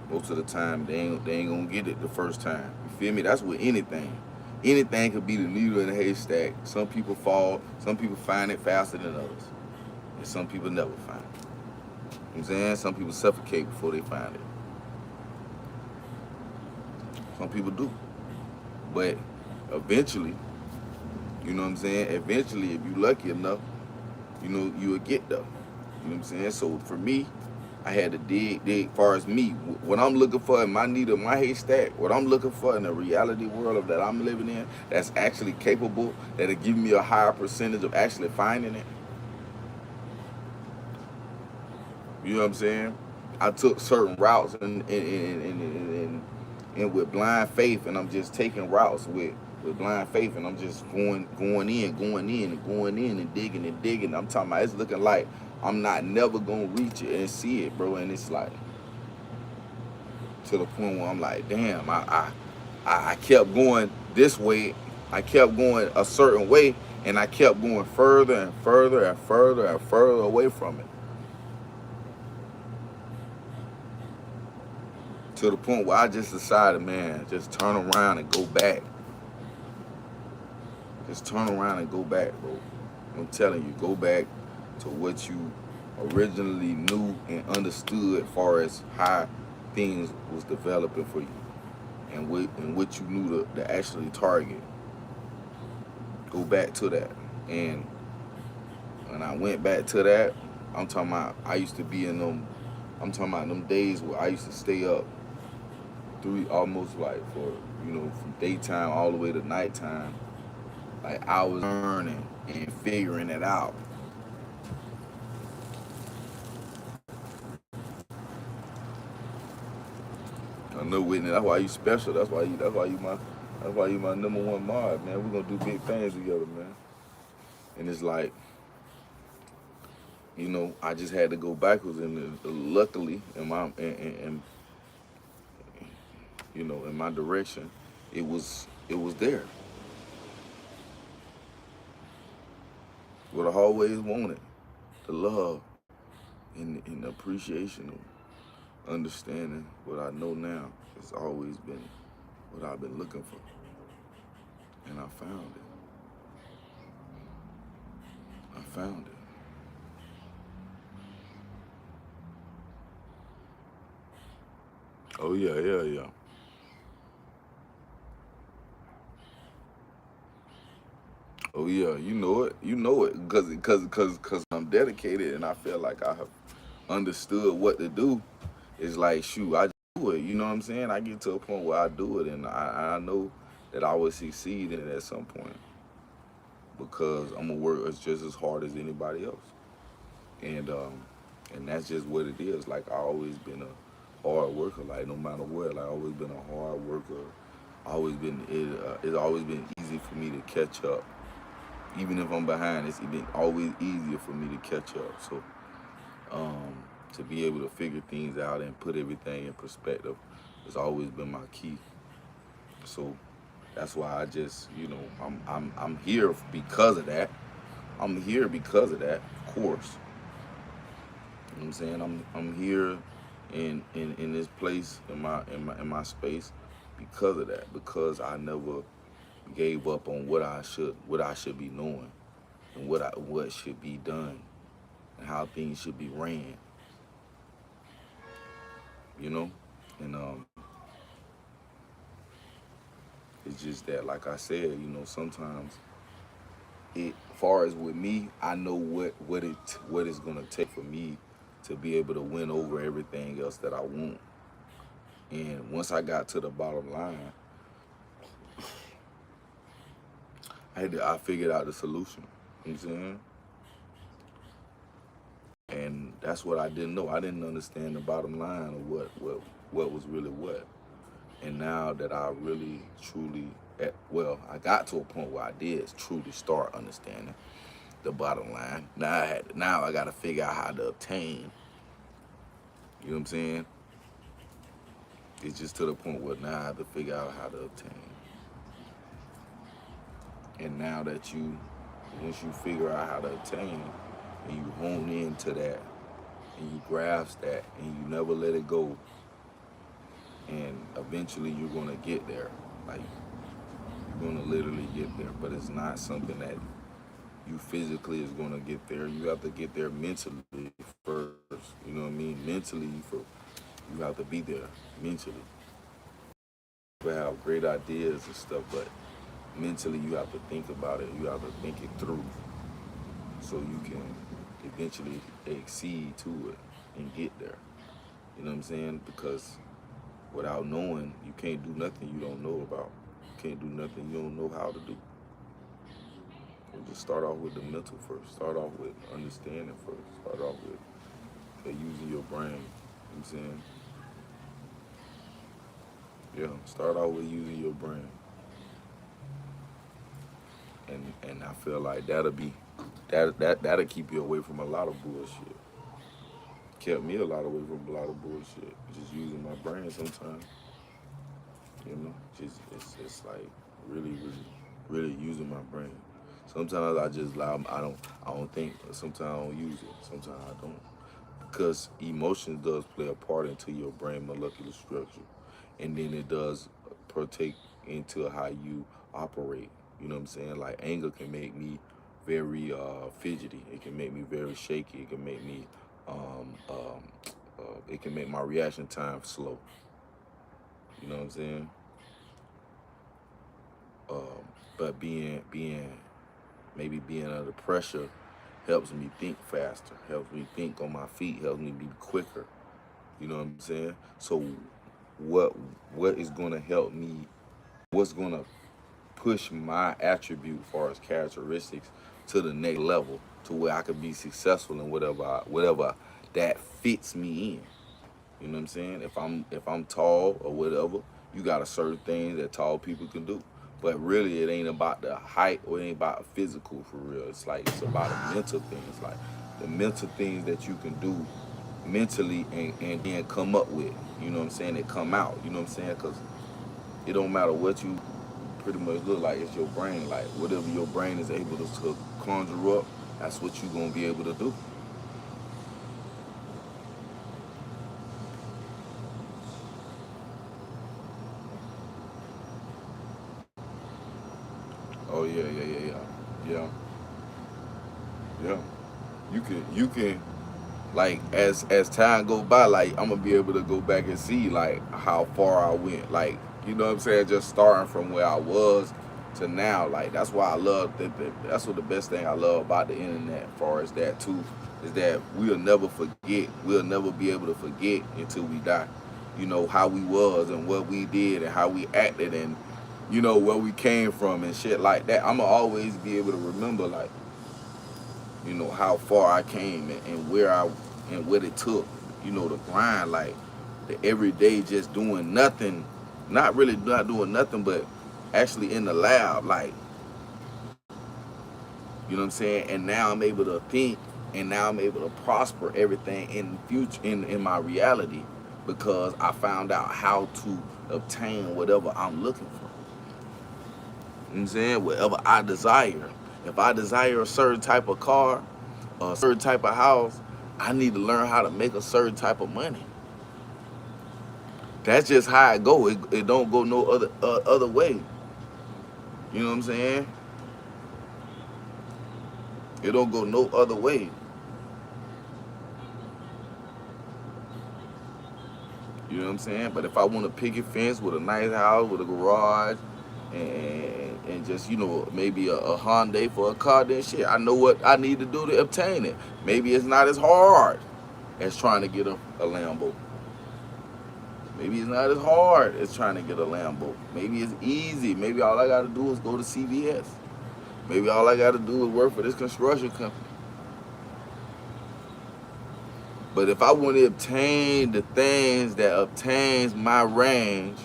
Speaker 1: most of the time they ain't gonna get it the first time. You feel me? That's with anything. Anything could be the needle in the haystack. Some people fall, some people find it faster than others. And some people never find it. You know what I'm saying? Some people suffocate before they find it. Some people do. But eventually, you know what I'm saying? Eventually, if you lucky enough, you know, you will get there. You know what I'm saying? So for me, I had to dig far as me. What I'm looking for in my needle, my haystack, what I'm looking for in the reality world that I'm living in, that's actually capable, that'll give me a higher percentage of actually finding it. You know what I'm saying? I took certain routes and with blind faith, and I'm just taking routes with blind faith, and I'm just going in and digging. I'm talking about it's looking like I'm not never gonna reach it and see it, bro. And it's like to the point where I'm like, damn, I kept going this way, I kept going a certain way, and I kept going further and further and further and further away from it. To the point where I just decided, man, just turn around and go back. Just turn around and go back, bro. I'm telling you, go back to what you originally knew and understood as far as how things was developing for you and what you knew to actually target. Go back to that. And when I went back to that, I'm talking about I used to be in them, I'm talking about them days where I used to stay up almost like for, you know, from daytime all the way to nighttime. Like I was learning and figuring it out. I know, Whitney. That's why you special. That's why you my number one mod, man. We're gonna do big things together, man. And it's like, you know, I just had to go backwards, and luckily, in you know, in my direction, it was there. What I always wanted, the love and the appreciation of understanding what I know now has always been what I've been looking for, and I found it. I found it. Oh yeah, yeah, yeah. Oh yeah, you know it, cause I'm dedicated and I feel like I have understood what to do. It's like shoot, I do it. You know what I'm saying? I get to a point where I do it, and I know that I will succeed in it at some point because I'm gonna work just as hard as anybody else, and um, and that's just what it is. Like I always been a hard worker. Like no matter what, like I always been a hard worker. It's always been easy for me to catch up. Even if I'm behind, it's been always easier for me to catch up. So um, to be able to figure things out and put everything in perspective has always been my key. So that's why I just, I'm here because of that. I'm here because of that, of course. You know what I'm saying? I'm here in this place in my space because of that. Because I never gave up on what I should be knowing and what should be done and how things should be ran, you know? And it's just that, like I said, sometimes far as with me, I know what it's gonna take for me to be able to win over everything else that I want. And once I got to the bottom line, I figured out the solution. You know what I'm saying? And that's what I didn't know. I didn't understand the bottom line of what was really what. And now that I really truly, I got to a point where I did truly start understanding the bottom line. Now I got to figure out how to obtain. You know what I'm saying? It's just to the point where now I have to figure out how to obtain. And now that once you figure out how to obtain, and you hone into that, and you grasp that, and you never let it go, and eventually you're gonna get there. Like you're gonna literally get there, but it's not something that you physically is gonna get there. You have to get there mentally first. You know what I mean? Mentally, you have to be there mentally. You have great ideas and stuff, but mentally you have to think about it. You have to think it through, so you can eventually exceed to it and get there. You know what I'm saying? Because without knowing, you can't do nothing you don't know about. You can't do nothing you don't know how to do. So just start off with the mental first. Start off with understanding first. Start off with using your brain. You know what I'm saying? Yeah, start out with using your brain. And I feel like that'll keep you away from a lot of bullshit. Kept me a lot away from a lot of bullshit. Just using my brain sometimes. Just it's like really, really, really using my brain. Sometimes I just lie. I don't think. Sometimes I don't use it. Sometimes I don't. Because emotions does play a part into your brain molecular structure, and then it does partake into how you operate. You know what I'm saying? Like anger can make me very fidgety. It can make me very shaky. It can make me it can make my reaction time slow. You know what I'm saying? But being under pressure helps me think faster, helps me think on my feet, helps me be quicker. You know what I'm saying? So what is gonna help me, what's gonna push my attribute as far as characteristics to the next level to where I could be successful in whatever that fits me in. You know what I'm saying? If I'm tall or whatever, you got a certain things that tall people can do. But really it ain't about the height or it ain't about physical for real. It's about the mental things. Like the mental things that you can do mentally and then come up with. You know what I'm saying? That come out. You know what I'm saying? Because it don't matter what you pretty much look like. It's your brain. Like whatever your brain is able to conjure up, that's what you gonna be able to do. Oh yeah. Yeah. You can like as time go by, like I'm gonna be able to go back and see like how far I went. Like, you know what I'm saying? Just starting from where I was to now. Like that's why I love that's what the best thing I love about the internet as far as that too, is that we'll never forget. We'll never be able to forget until we die. You know, how we was and what we did and how we acted and, you know, where we came from and shit like that. I'ma always be able to remember, like, you know, how far I came and where I and what it took, you know, the grind, like the everyday just doing nothing, not really not doing nothing, but actually in the lab, like, you know what I'm saying? And now I'm able to think, and now I'm able to prosper everything in the future, in my reality, because I found out how to obtain whatever I'm looking for. You know what I'm saying? Whatever I desire. If I desire a certain type of car, a certain type of house, I need to learn how to make a certain type of money. That's just how it go. It don't go no other way. You know what I'm saying? It don't go no other way. You know what I'm saying? But if I want a picket fence with a nice house, with a garage, and just, you know, maybe a Hyundai for a car, then shit, I know what I need to do to obtain it. Maybe it's not as hard as trying to get a Lambo. Maybe it's not as hard as trying to get a Lambo. Maybe it's easy. Maybe all I got to do is go to CVS. Maybe all I got to do is work for this construction company. But if I want to obtain the things that obtains my range,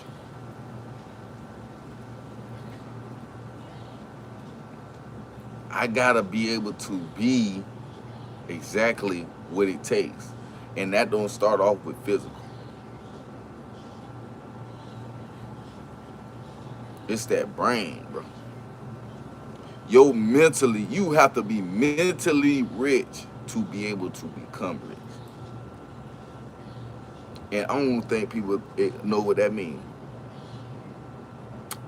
Speaker 1: I gotta be able to be exactly what it takes. And that don't start off with physical. It's that brain, bro. You have to be mentally rich to be able to become rich. And I don't think people know what that means.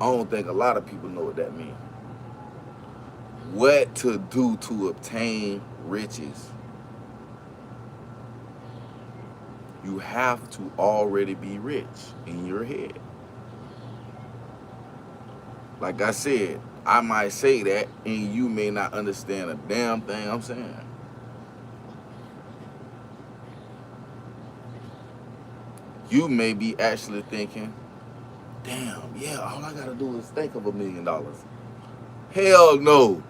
Speaker 1: I don't think a lot of people know what that means. What to do to obtain riches. You have to already be rich in your head. Like I said, I might say that and you may not understand a damn thing I'm saying. You may be actually thinking, damn, yeah, all I gotta do is think of $1 million. Hell no.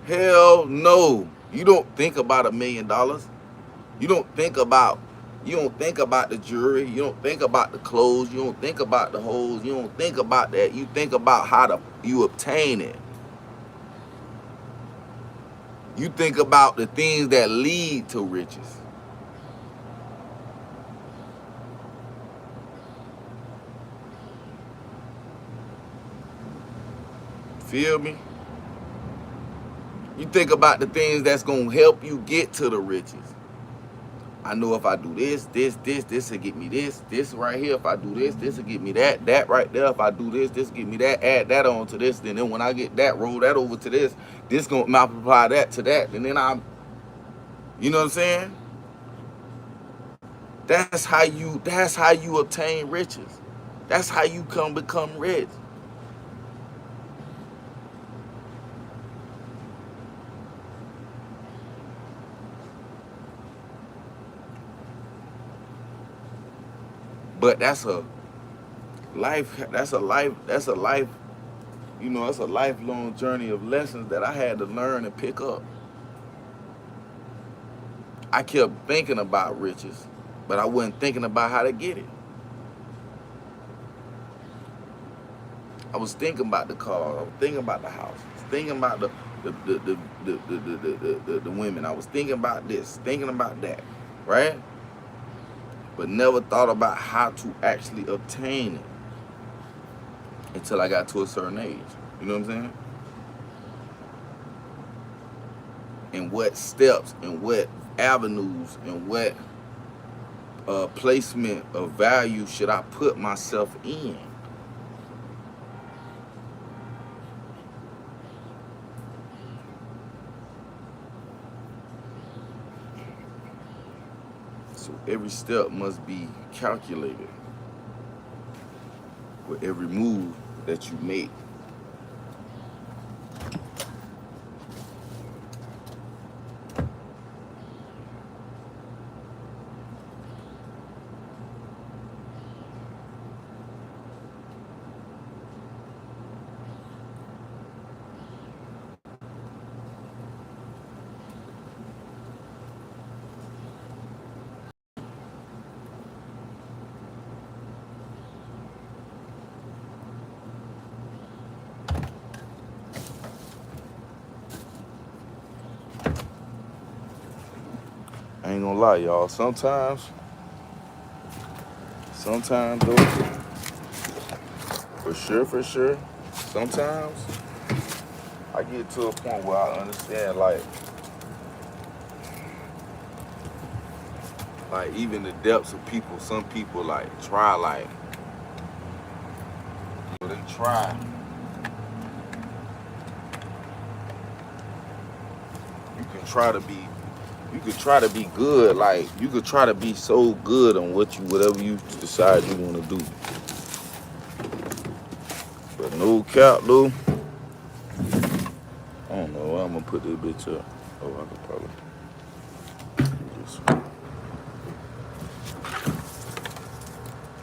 Speaker 1: Hell no. You don't think about $1 million. You don't think about the jewelry. You don't think about the clothes. You don't think about the hoes. You don't think about that. You think about how you obtain it. You think about the things that lead to riches. Feel me? You think about the things that's gonna help you get to the riches. I know if I do this will get me this right here. If I do this will get me that right there. If I do this will get me that. Add that on to this. Then when I get that, roll that over to this gonna multiply that to that. And then you know what I'm saying? That's how you obtain riches. That's how you become rich. But that's a life, you know, it's a lifelong journey of lessons that I had to learn and pick up. I kept thinking about riches, but I wasn't thinking about how to get it. I was thinking about the car, I was thinking about the house, I was thinking about the women. I was thinking about this, thinking about that, right? But never thought about how to actually obtain it until I got to a certain age. You know what I'm saying? And what steps and what avenues and what placement of value should I put myself in? So every step must be calculated. with every move that you make. I ain't gonna lie, y'all. Sometimes though, for sure, sometimes I get to a point where I understand, like even the depths of people. Some people like try, like, they try. You can try to be, you could try to be good. Like you could try to be so good on whatever you decide you want to do. But no cap though. I don't know. I'm gonna put this bitch up. Oh, I could probably do this one.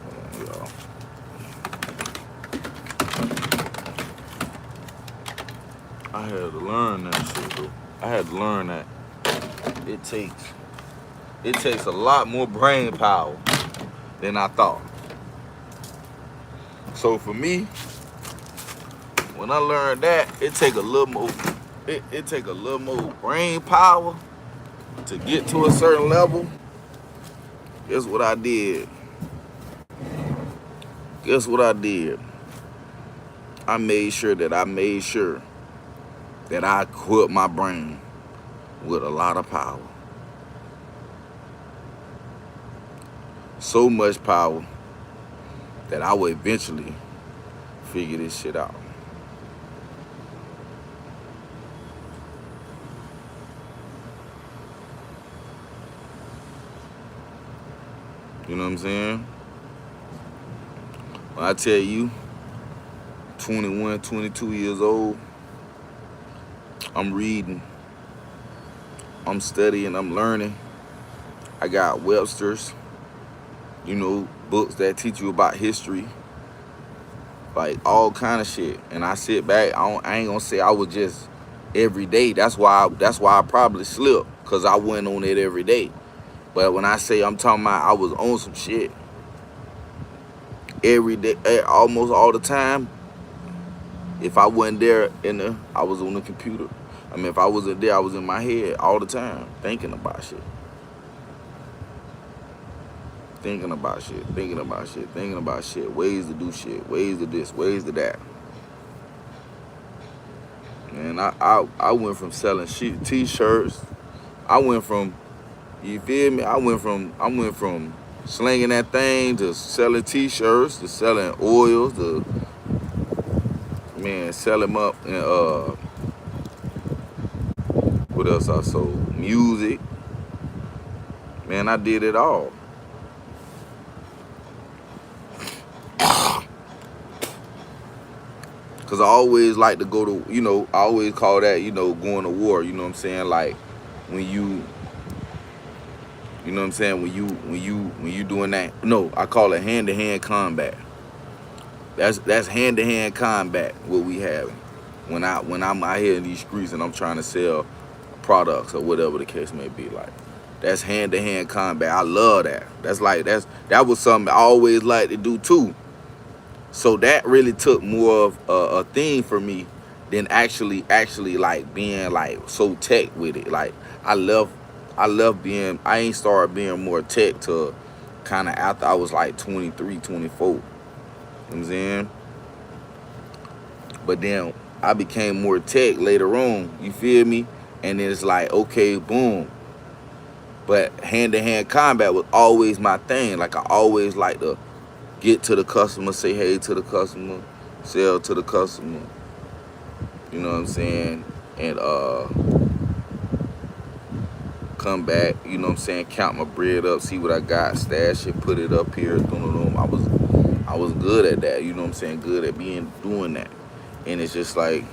Speaker 1: Hold on, y'all. I had to learn that shit though. I had to learn that it takes a lot more brain power than I thought. So for me, when I learned that, it take a little more brain power to get to a certain level. Guess what I did? I made sure that I equipped my brain with a lot of power. So much power that I would eventually figure this shit out. You know what I'm saying? When I tell you, 21, 22 years old, I'm reading, I'm studying, I'm learning. I got Webster's, books that teach you about history, like all kind of shit. And I sit back, I ain't gonna say I was just every day. That's why I probably slipped, because I went on it every day. But when I say I'm talking about I was on some shit every day, almost all the time. If I wasn't there I was on the computer. I mean, if I wasn't there, I was in my head all the time, thinking about shit. Thinking about shit, ways to do shit, ways to this, ways to that. And I went from selling t-shirts. I went from, you feel me? I went from slinging that thing to selling t-shirts, to selling oils, to sell them up. And what else I sold? Music. Man, I did it all. Cause I always like to go to, I always call that, going to war. You know what I'm saying? Like when you know what I'm saying? When you doing that, no, I call it hand-to-hand combat. That's hand-to-hand combat what we having when I'm out here in these streets and I'm trying to sell products or whatever the case may be. Like that's hand-to-hand combat. I love that. That was something I always liked to do too. So that really took more of a thing for me than actually like being like so tech with it. Like I ain't started being more tech till kind of after I was like 23, 24. You know what I'm saying? But then I became more tech later on, you feel me? And then it's like, okay, boom. But hand-to-hand combat was always my thing. Like I always like to get to the customer, say hey to the customer, sell to the customer. You know what I'm saying? And come back, you know what I'm saying, count my bread up, see what I got, stash it, put it up here. I I was good at that. You know what I'm saying? Good at doing that. And it's just like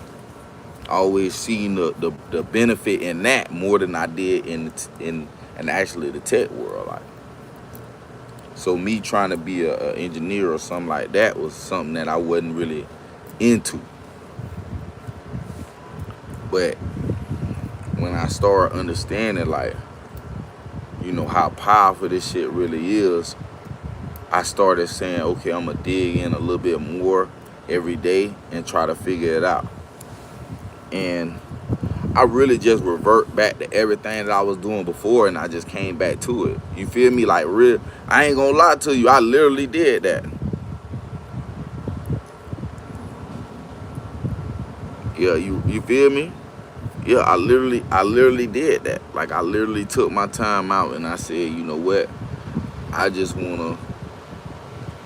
Speaker 1: I always seen the benefit in that more than I did in actually the tech world. Like, so me trying to be a engineer or something like that was something that I wasn't really into. But when I started understanding, like, you know, how powerful this shit really is, I started saying, okay, I'm gonna dig in a little bit more every day and try to figure it out. And I really just revert back to everything that I was doing before, and I just came back to it. You feel me? Like, real, I ain't gonna lie to you, I literally did that. Yeah, you feel me? Yeah, I literally did that. Like, I literally took my time out and I said, you know what? I just wanna,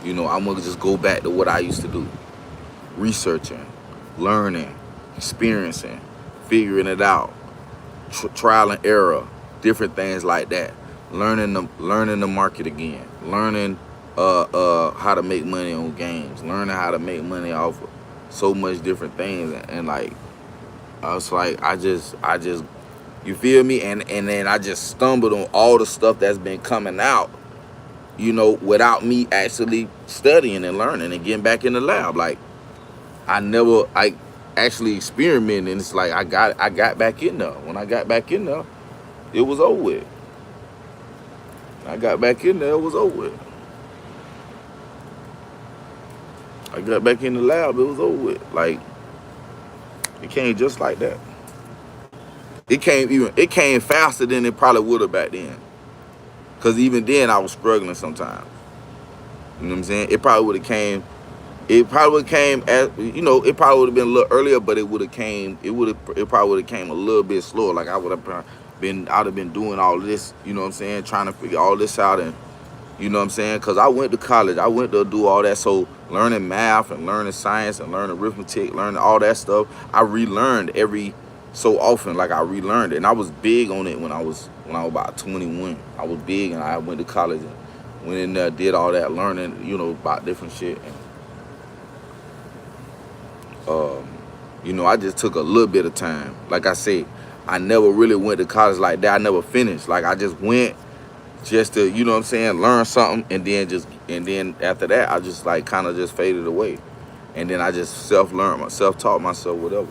Speaker 1: you know, I'm gonna just go back to what I used to do. Researching, learning, experiencing, figuring it out, trial and error, different things like that. Learning the market again, learning how to make money on games, learning how to make money off of so much different things, and like I was like, I just you feel me? And then I just stumbled on all the stuff that's been coming out, you know, without me actually studying and learning and getting back in the lab. Like, I actually experimented, and it's like I got back in there. When I got back in there, it was over with. I got back in there, it was over with. I got back in the lab, it was over with. Like, it came just like that. It came faster than it probably would have back then. Cause even then I was struggling sometimes. You know what I'm saying? It probably would have came as, you know, it probably would have been a little earlier, but it probably would have came a little bit slower. Like, I'd have been doing all this, you know what I'm saying, trying to figure all this out. And you know what I'm saying? Because I went to college. I went to do all that. So learning math and learning science and learning arithmetic, learning all that stuff, I relearned every so often. Like, I relearned it. And I was big on it when I was about 21. I was big, and I went to college and went in there, did all that learning, you know, about different shit. And, you know, I just took a little bit of time. Like I said, I never really went to college like that. I never finished. Like, I just went just to, you know what I'm saying, learn something, and then after that, I just like kind of just faded away. And then I just self-taught myself, whatever.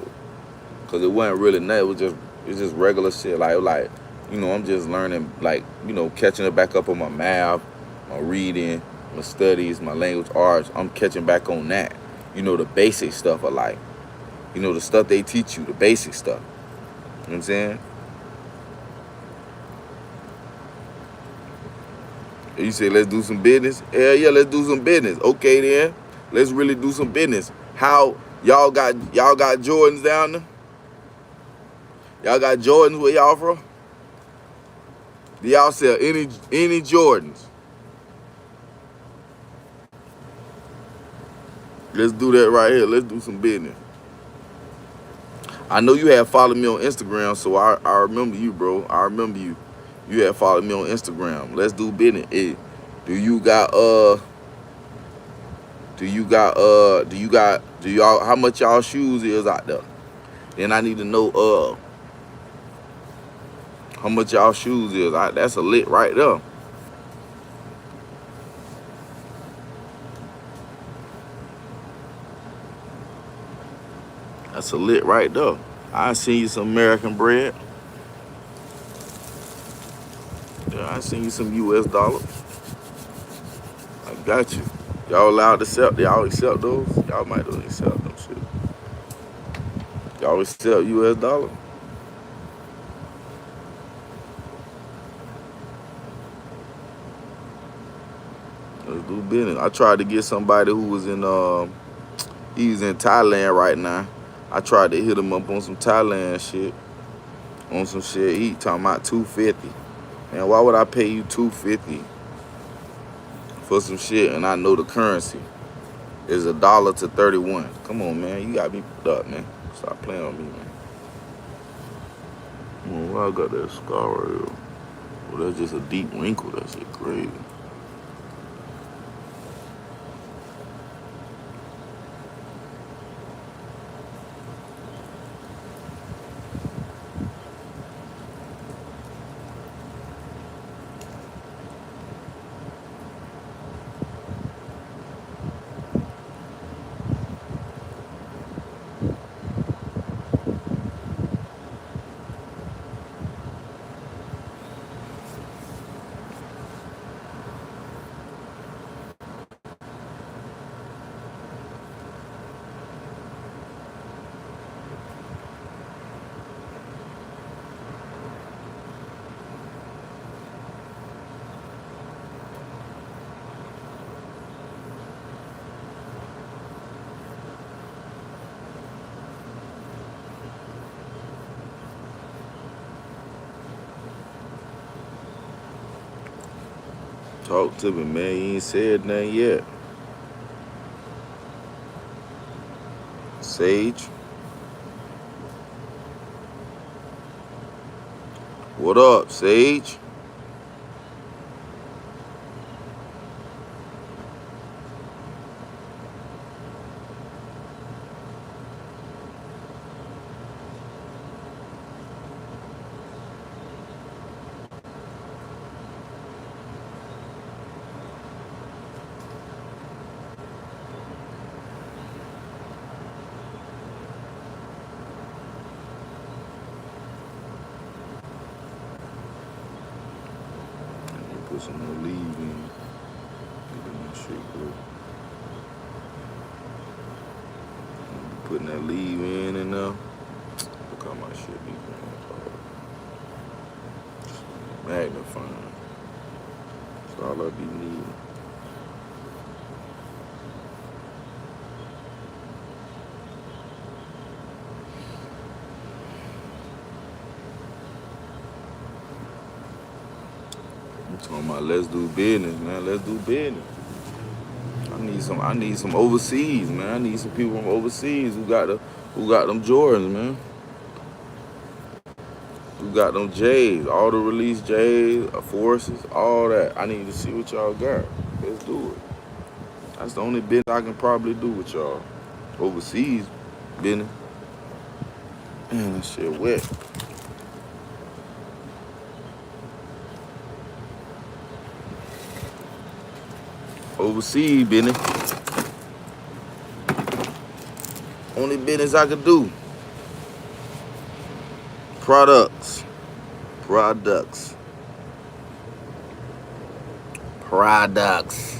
Speaker 1: Cause it wasn't really nothing. It was just regular shit. Like, you know, I'm just learning, like, you know, catching it back up on my math, my reading, my studies, my language arts. I'm catching back on that. You know, the basic stuff of life. You know, the stuff they teach you, the basic stuff. You know what I'm saying? You say, let's do some business? Hell yeah, let's do some business. Okay then, let's really do some business. How y'all got Jordans down there? Y'all got Jordans where y'all from? Do y'all sell any Jordans? Let's do that right here. Let's do some business. I know you had followed me on Instagram, so I remember you, bro. I remember you. You had followed me on Instagram. Let's do business. Hey, do y'all, how much y'all shoes is out there? Then I need to know how much y'all shoes is. That's a lick right there. That's a lick right there. I seen you some American bread. Yeah, I seen you some US dollars. I got you. Y'all allowed to accept? Y'all accept those? Y'all might don't accept them shit. Y'all accept US dollar? Let's do business. I tried to get somebody who was he's in Thailand right now. I tried to hit him up on some Thailand shit. On some shit. He talking about $250. Man, why would I pay you $250 for some shit and I know the currency is $1 to 31? Come on, man. You got me put up, man. Stop playing on me, man. Well, I got that scar right here. Well, that's just a deep wrinkle. That shit crazy. Talk to me, man. You ain't said nothing yet. Sage, what up, Sage? Put some more leave in. Get my shit good. Putting that leave in and now. Look how my shit be going. Magnifying. That's all I be needing. I'm talking about let's do business, man. Let's do business. I need some overseas, man. I need some people from overseas who got them Jordans, man. Who got them J's, all the release J's, Forces, all that. I need to see what y'all got. Let's do it. That's the only business I can probably do with y'all. Overseas business. Man, that shit wet. Overseas business. Only business I could do. Products. Products. Products.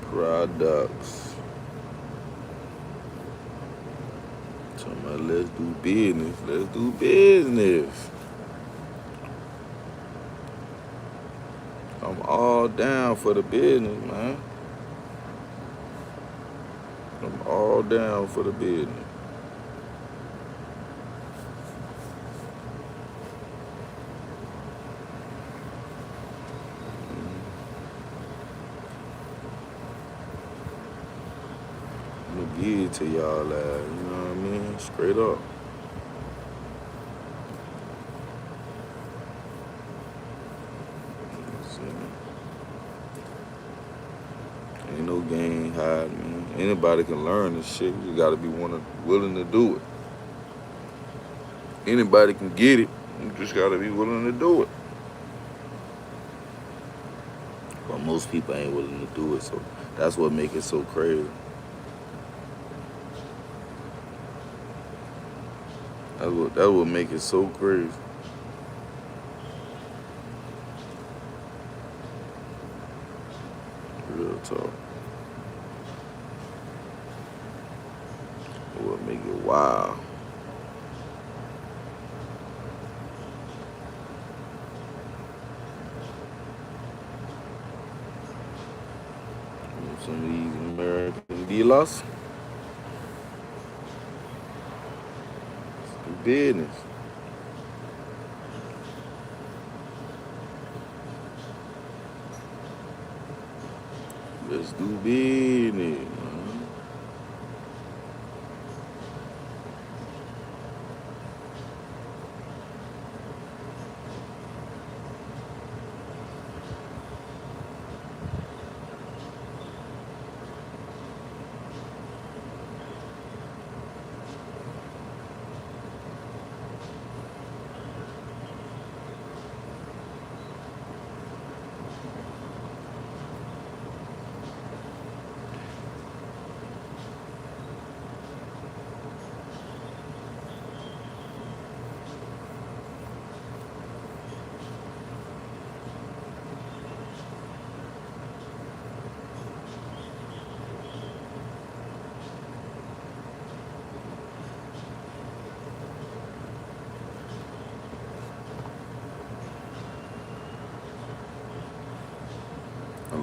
Speaker 1: Products. Talking about let's do business. Let's do business. I'm all down for the business, man. I'm all down for the business. I'm gonna give it to y'all, you know what I mean? Straight up. Ain't no game hide, man. Anybody can learn this shit. You gotta be willing to do it. Anybody can get it. You just gotta be willing to do it. But most people ain't willing to do it, so that's what makes it so crazy. That would make it so crazy. Real talk. It would make it wild. Some of these American dealers. It's business. Let's do business, man.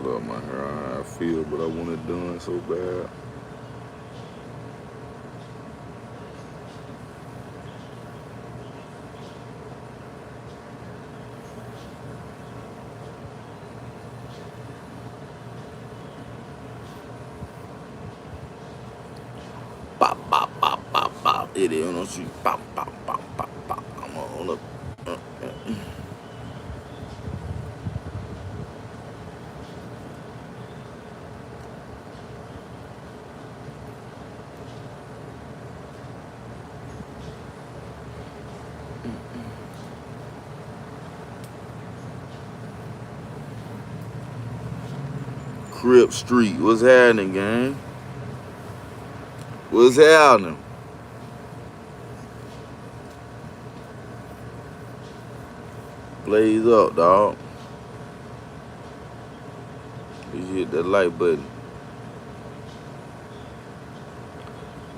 Speaker 1: love my hair, how I feel, but I want it done so bad. Bop, bop, bop, bop, bop. It is on the street. Bop, bop, bop, bop, bop. I'm on up. Crip Street. What's happening, gang? What's happening? Blaze up, dog. You hit that like button.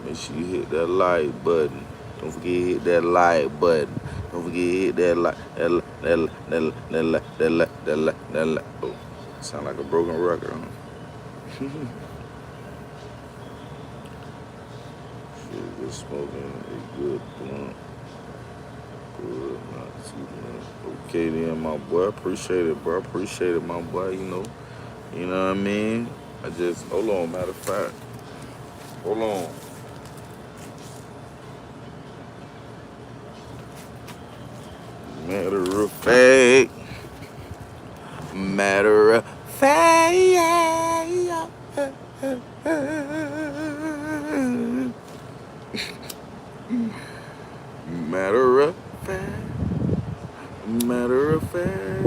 Speaker 1: Make sure you hit that like button. Don't forget to hit that like button. Don't forget to hit that like. That. Oh, sound like a broken record, huh? Shit, just smoking a good blunt. Good, not too much. Okay then, my boy. Appreciate it, bro. Appreciate it, my boy. You know what I mean? I just, hold on, matter of fact. Hold on. Matter of fact. Matter of fact. Matter of fact. Matter of fact.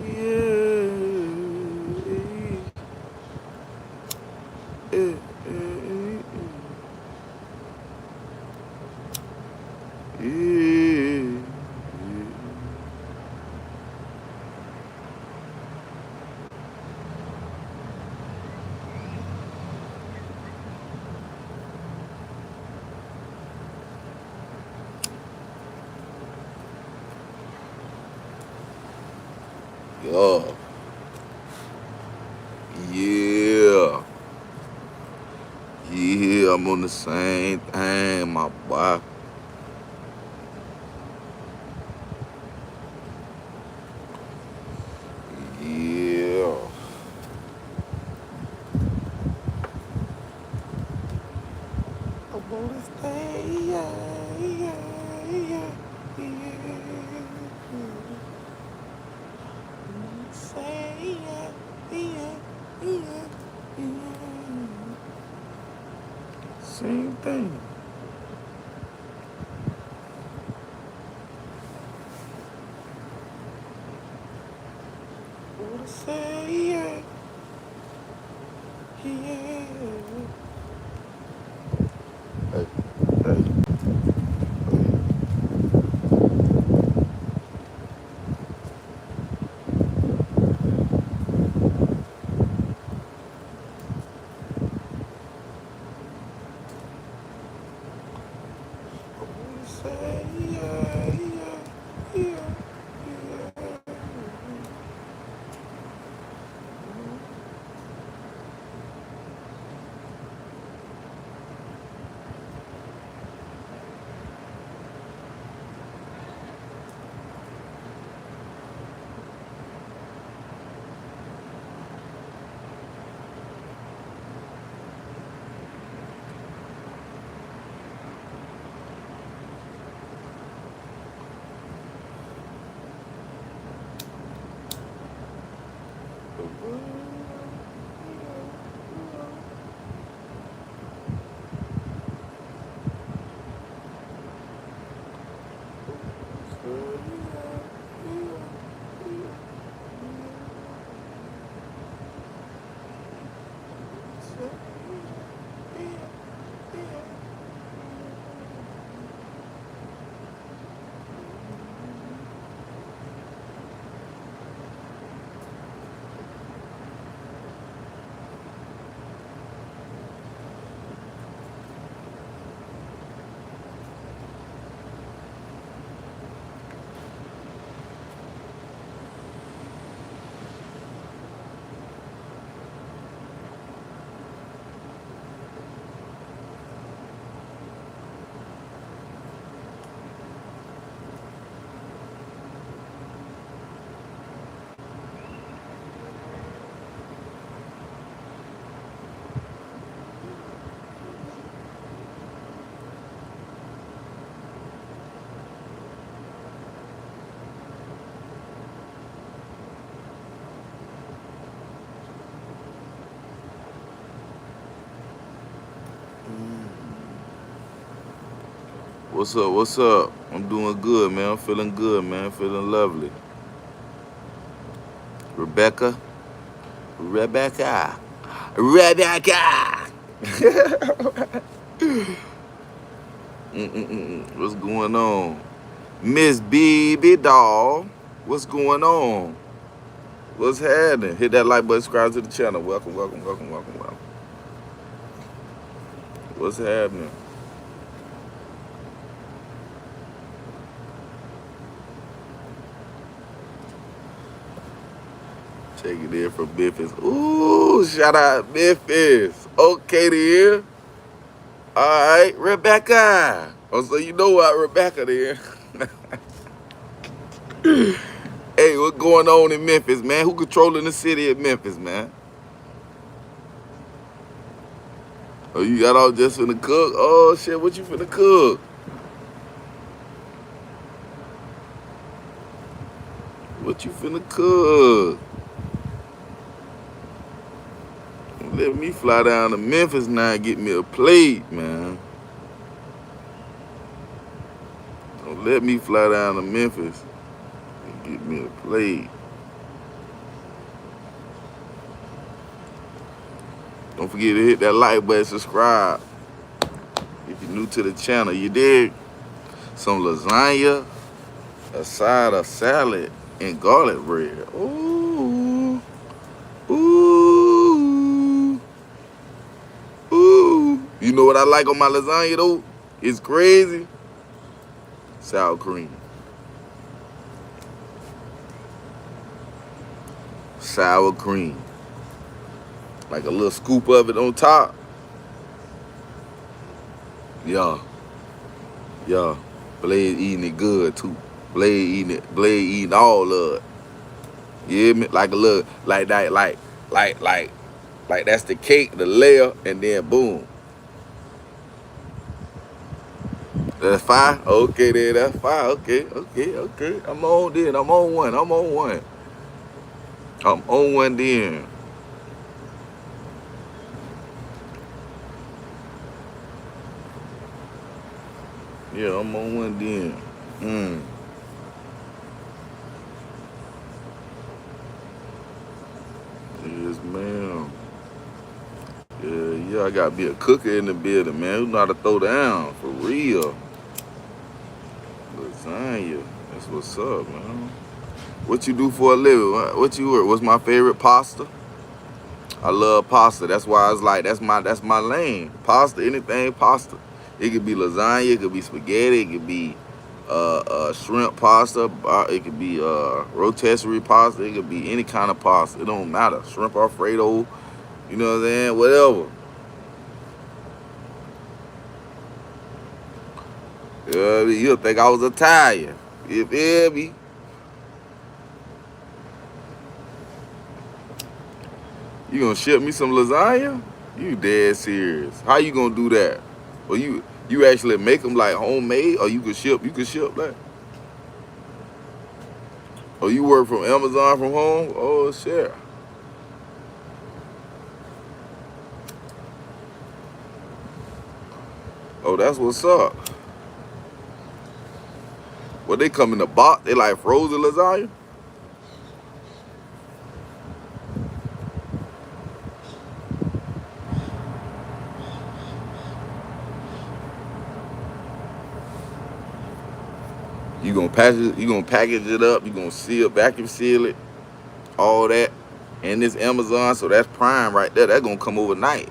Speaker 1: Yeah. Yeah. Yeah. Yeah, I'm on the same thing, my boy. Yeah. I'm on the same, yeah. Say yeah. Same thing. Wanna say yeah. Hey, hey. Wanna say yeah. What's up? What's up? I'm doing good, man. I'm feeling good, man. Feeling lovely. Rebecca. Rebecca. Rebecca. What's going on? Miss Baby Doll. What's going on? What's happening? Hit that like button, subscribe to the channel. Welcome, welcome, welcome, welcome, welcome. What's happening? Take it in from Memphis. Ooh, shout out Memphis. Okay, then. All right, Rebecca. Oh, so you know what, Rebecca, then. Hey, what's going on in Memphis, man? Who controlling the city of Memphis, man? Oh, you got all just finna cook? Oh, shit, what you finna cook? What you finna cook? Let me fly down to Memphis now and get me a plate, man. Don't let me fly down to Memphis and get me a plate. Don't forget to hit that like button, subscribe. If you're new to the channel, you dig? Some lasagna, a side of salad, and garlic bread. Ooh, ooh, ooh. You know what I like on my lasagna though? It's crazy. Sour cream. Sour cream. Like a little scoop of it on top. Yeah. Yeah. Blade eating it good too. Blade eating all of it. You hear me? Like a little, like that, like that's the cake, the layer, and then boom. That's fire? Okay then, that's fire. Okay. I'm on then. I'm on one. I'm on one then. Yeah, I'm on one then. Yes, ma'am. Yeah, I gotta be a cooker in the building, man. Who know how to throw down, for real. Lasagna, that's what's up, man. What you do for a living? What you work? What's my favorite pasta? I love pasta. That's why it's like, that's my lane. Pasta, anything pasta. It could be lasagna, it could be spaghetti, it could be shrimp pasta, it could be rotisserie pasta, it could be any kind of pasta. It don't matter. Shrimp Alfredo, you know what I'm saying? Whatever. You'll think I was Italian. You feel me? You gonna ship me some lasagna? You dead serious. How you gonna do that? Well, you actually make them like homemade, or you could ship that? Or you work from Amazon from home? Oh shit. Oh, that's what's up. Well, they come in a box. They like frozen lasagna. You gonna package it up. You gonna vacuum seal it, all that. And this Amazon, so that's Prime right there. That's gonna come overnight.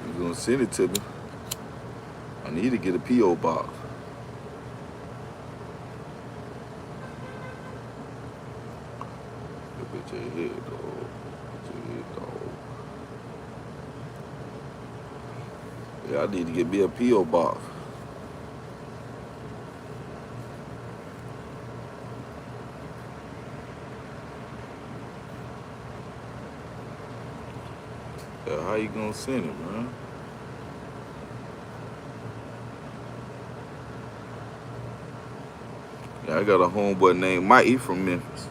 Speaker 1: You gonna send it to me? I need to get a PO box. Put your head, dog. Put your head, dog. Yeah, I need to get me a PO box. Yeah, how you gonna send it, man? I got a homeboy named Mike. He from Memphis.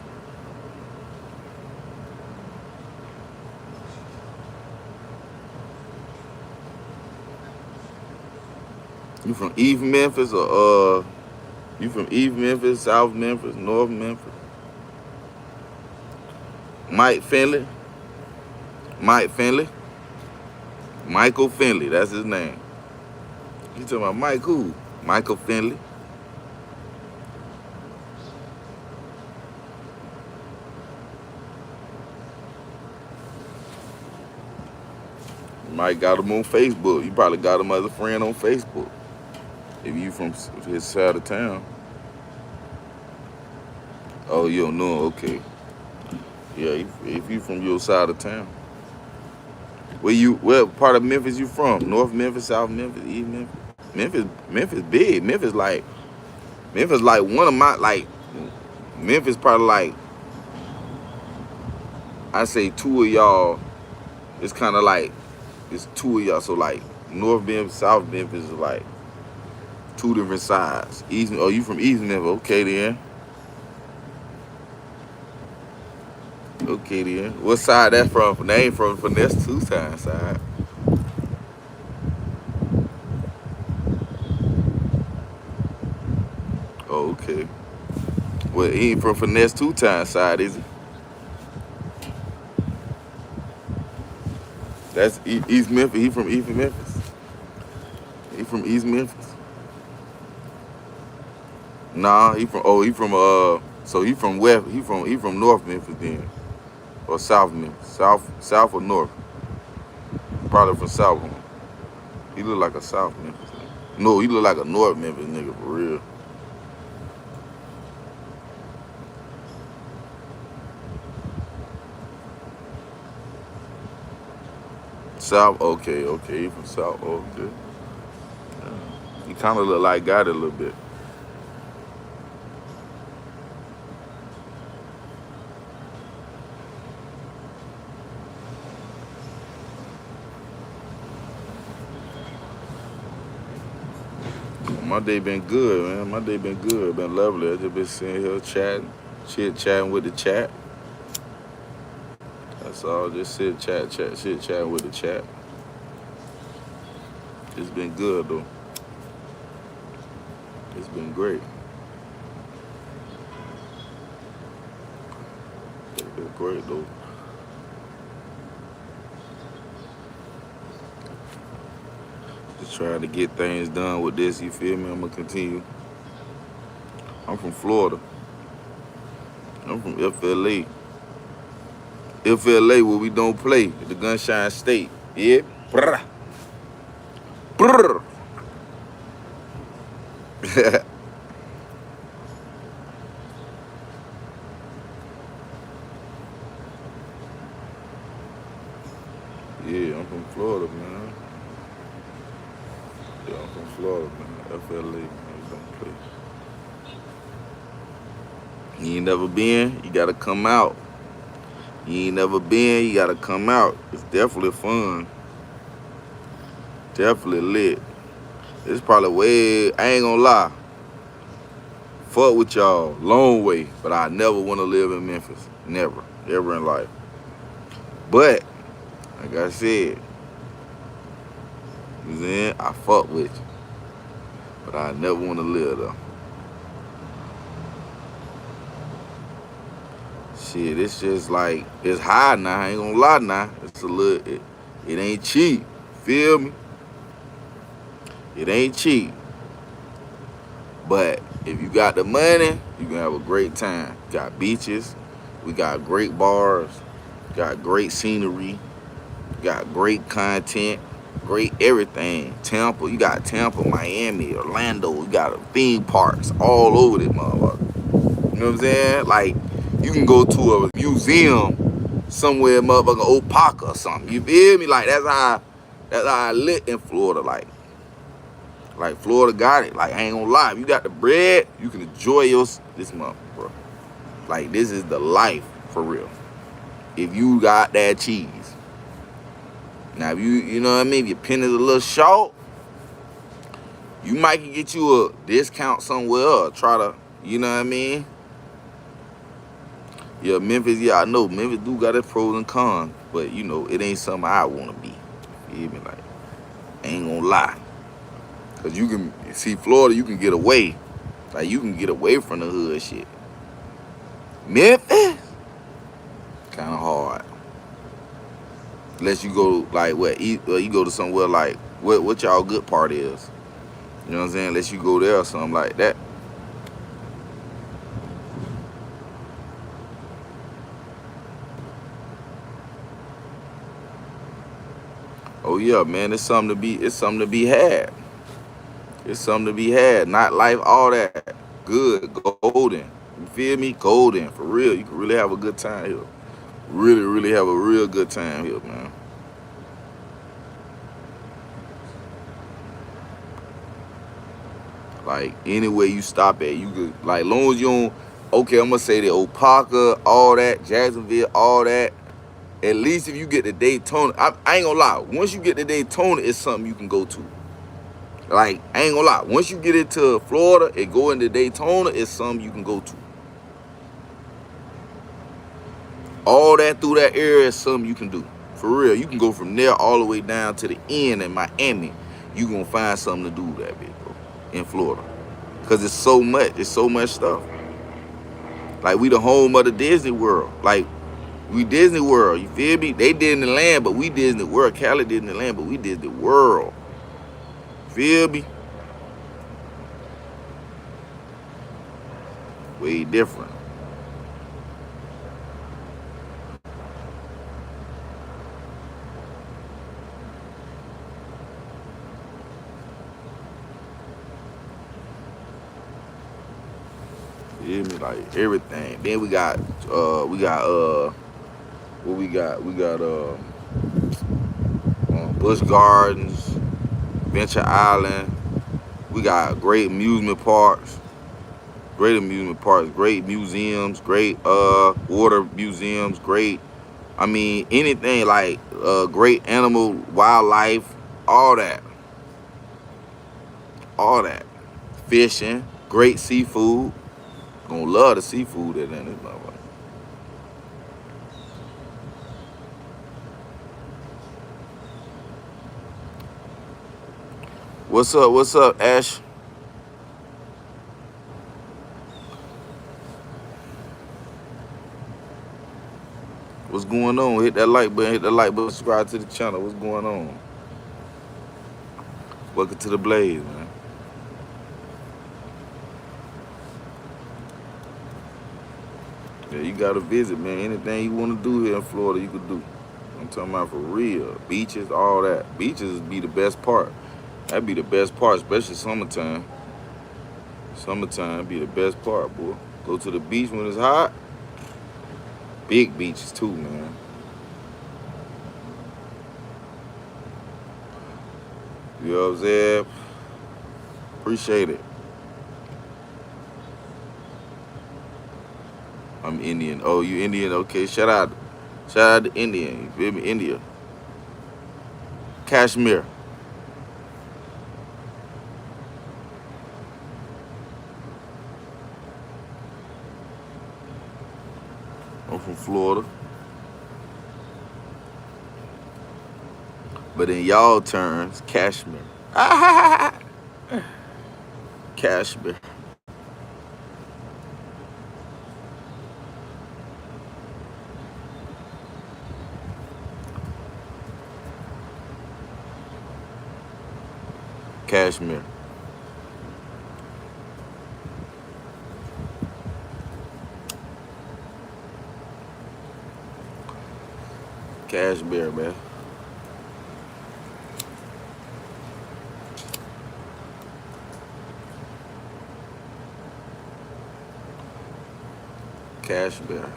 Speaker 1: You from East Memphis or you from East Memphis, South Memphis, North Memphis? Mike Finley. Mike Finley. Michael Finley, that's his name. You talking about Mike who? Michael Finley. Mike got him on Facebook. You probably got him as a friend on Facebook. If you from his side of town. Oh, you don't know him? Okay. Yeah, if you from your side of town. What part of Memphis you from? North Memphis, South Memphis, East Memphis? Memphis big. Memphis like one of my Memphis probably like I say two of y'all. It's kind of like it's two of y'all. So like North Memphis, South Memphis is like two different sides. East. Oh, you from East Memphis? Okay then. Okay then. What side that from? They ain't from Finesse Two Times side. Oh, okay. Well, he ain't from Finesse Two Times side, is he? That's East Memphis. He from East Memphis. He from East Memphis. Nah, so he from West. He from North Memphis then, or South Memphis. South or North? Probably from South. He look like a South Memphis nigga. No, he look like a North Memphis nigga for real. South, okay. He from South, okay. He kind of look like Gotti a little bit. My day been good, man. My day been good, been lovely. I just been sitting here chatting with the chat. That's all. Just chatting with the chat. It's been good though. It's been great. It's been great though. Just trying to get things done with this, you feel me? I'm gonna continue. I'm from Florida. I'm from FLA. FLA where we don't play. The Gunshine State. Yeah? Brr. Brr. Yeah, I'm from Florida, man. Yeah, I'm from Florida, man. FLA, man. We don't play. You ain't never been, you gotta come out. You ain't never been, you gotta come out. It's definitely fun. Definitely lit. It's probably I ain't gonna lie. Fuck with y'all, long way, but I never want to live in Memphis. Never, ever in life. But, like I said, you know, I fuck with you, but I never want to live there. Shit, it's just like, it's high now, I ain't gonna lie now. It's a little, it ain't cheap, feel me? It ain't cheap. But if you got the money, you can have a great time. Got beaches, we got great bars, got great scenery, got great content, great everything. Tampa, you got Tampa, Miami, Orlando, you got theme parks all over this motherfucker. You know what I'm saying? Like, you can go to a museum somewhere, motherfucking Opaka or something. You feel me? Like, that's how I lit in Florida. Like Florida got it. Like, I ain't gonna lie. If you got the bread, you can enjoy this month, bro. Like, this is the life for real. If you got that cheese. Now, if you know what I mean? If your penny's a little short, you might can get you a discount somewhere or try to You know what I mean? Yeah, Memphis, yeah, I know. Memphis do got its pros and cons, but you know, it ain't something I wanna be. You feel me? Like, I ain't gonna lie. Cause you can see Florida, you can get away. Like you can get away from the hood shit. Memphis, kinda hard. Unless you go like you go to somewhere like what y'all good part is. You know what I'm saying? Unless you go there or something like that. Oh yeah, man, it's something to be had. It's something to be had. Not life, all that. Good, golden. You feel me? Golden, for real. You can really have a good time here. Really, really have a real good time here, man. Like anywhere you stop at, you could like long as you don't okay, I'm gonna say the Opaka, all that, Jacksonville, all that. At least if you get to Daytona, I ain't gonna lie. Once you get to Daytona, it's something you can go to. Like, I ain't gonna lie. Once you get into Florida and go into Daytona, it's something you can go to. All that through that area is something you can do. For real. You can go from there all the way down to the end in Miami. You gonna find something to do that bit, bro. In Florida. Cause it's so much. It's so much stuff. Like we the home of the Disney World. Like we Disney World. You feel me? They Disneyland, but we Disney World. Cali Disneyland, but we Disney World. Feel me? Way different. You feel me? Like everything. Then we got what we got? We got Busch Gardens, Venture Island. We got great amusement parks, great museums, great water museums, great. I mean anything like great animal, wildlife, all that, all that. Fishing, great seafood. Gonna love the seafood that in this motherfucker. What's up? What's up, Ash? What's going on? Hit that like button. Hit that like button. Subscribe to the channel. What's going on? Welcome to the Blaze, man. Yeah, you gotta visit, man. Anything you wanna do here in Florida, you could do. I'm talking about for real. Beaches, all that. Beaches be the best part. That'd be the best part, especially summertime. Summertime be the best part, boy. Go to the beach when it's hot. Big beaches too, man. You know what I'm saying? Appreciate it. I'm Indian. Oh, you Indian? Okay, shout out to Indian. You feel me? India. Kashmir. I'm from Florida. But in y'all terms, Kashmir. Kashmir. Kashmir. Kashmir, man. Kashmir.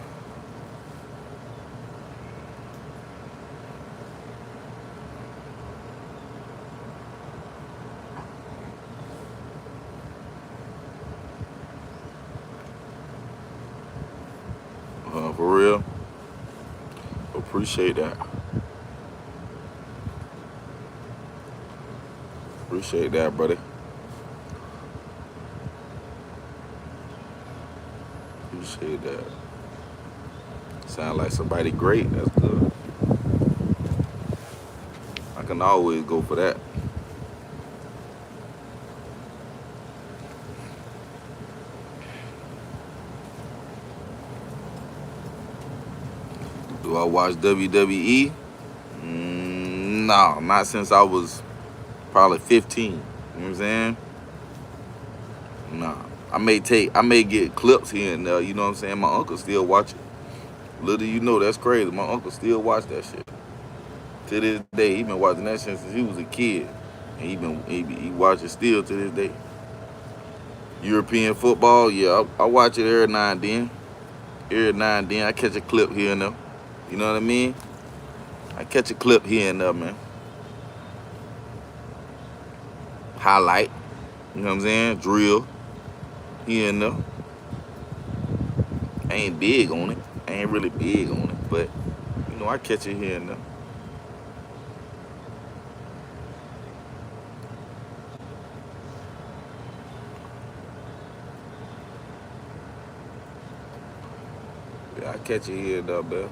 Speaker 1: For real. Appreciate that. Appreciate that, buddy. appreciate that. Sound like somebody great. That's good. I can always go for that. Do I watch WWE? No, not since I was probably 15. You know what I'm saying? Nah. I may get clips here and there, you know what I'm saying? My uncle still watch it. Little do you know, that's crazy. My uncle still watch that shit. To this day, he been watching that shit since he was a kid. And he watch it still to this day. European football, yeah, I watch it every now and then. Every now and then I catch a clip here and there. You know what I mean? I catch a clip here and there, man. Highlight. You know what I'm saying? Drill. Here and there. I ain't big on it. I ain't really big on it. But, you know, I catch it here and there. Yeah, I catch it here and there, man.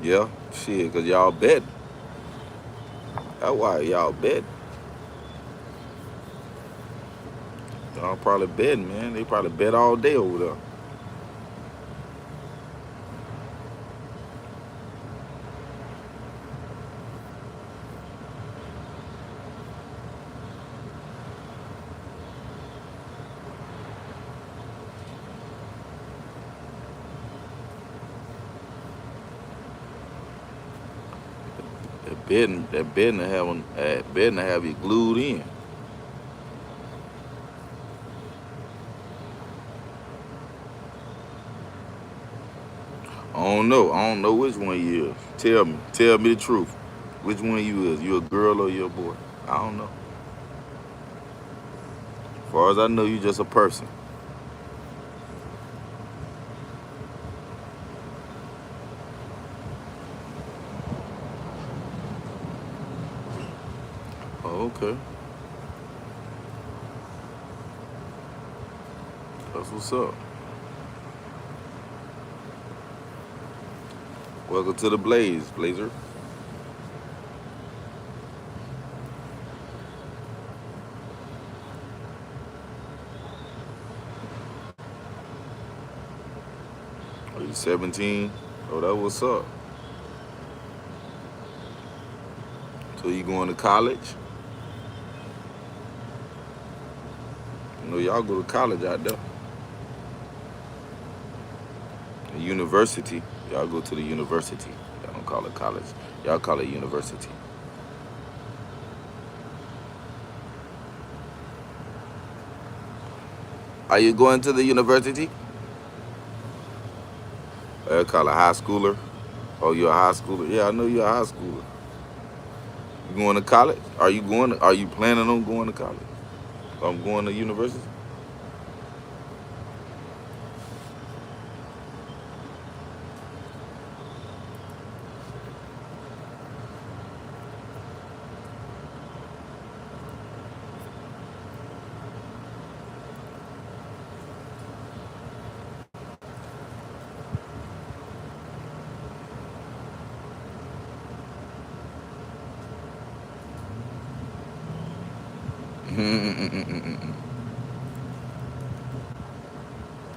Speaker 1: Yeah, shit, because y'all bet. That's why y'all bet. Y'all probably betting, man. They probably bet all day over there. That betting to have you glued in. I don't know which one you is. Tell me the truth. Which one you is? You a girl or you a boy? I don't know. As far as I know, you just a person. Oh, okay. That's what's up. Welcome to the Blaze, Blazer. Are you 17? Oh, that what's up. So you going to college? You know, y'all go to college out there. The university. Y'all go to the university. Y'all don't call it college. Y'all call it university. Are you going to the university? I call it high schooler. Oh, you're a high schooler? Yeah, I know you're a high schooler. You going to college? Are you planning on going to college? I'm going to university?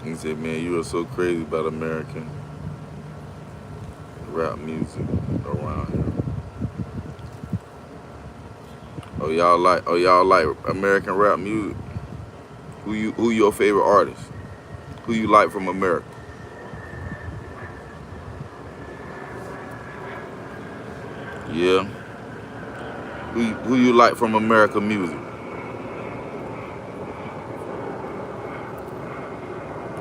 Speaker 1: He said, man, you are so crazy about American rap music around here. Oh y'all like American rap music? Who your favorite artist? Who you like from America? Yeah. Who you like from America music?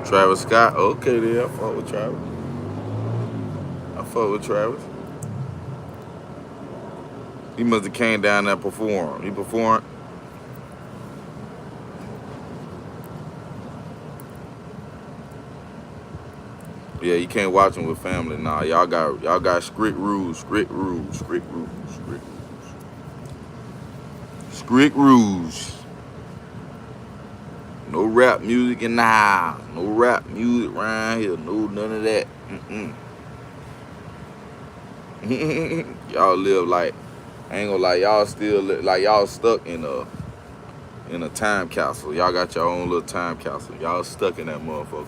Speaker 1: Travis Scott? Okay then, I fuck with Travis. I fuck with Travis. He must have came down there and performed. He performed. Yeah, you can't watch him with family. Nah, y'all got strict rules, strict rules. No rap music in the house. No rap music around here. No none of that. Y'all live like, I ain't gonna lie, y'all still like y'all stuck in a time capsule. Y'all got your own little time capsule. Y'all stuck in that motherfucker.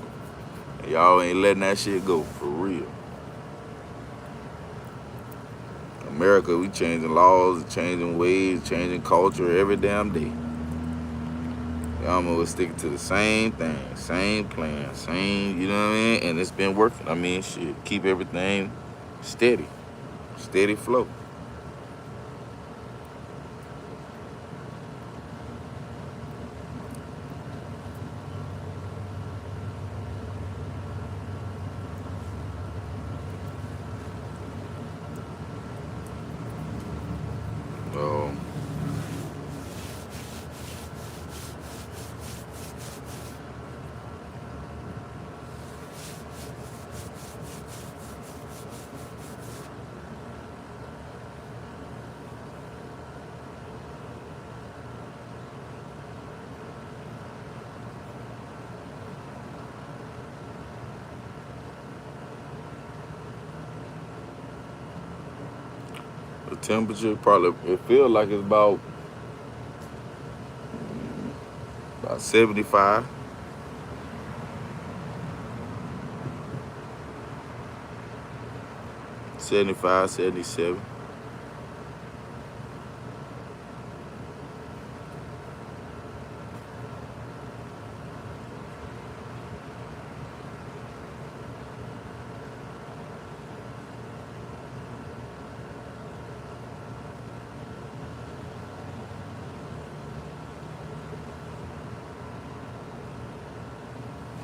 Speaker 1: And y'all ain't letting that shit go for real. America, we changing laws, changing ways, changing culture every damn day. Y'all always sticking to the same thing, same plan, same, you know what I mean? And it's been working. I mean, shit, keep everything steady flow. Um, the temperature probably, it feels like it's about 75. 75, 77.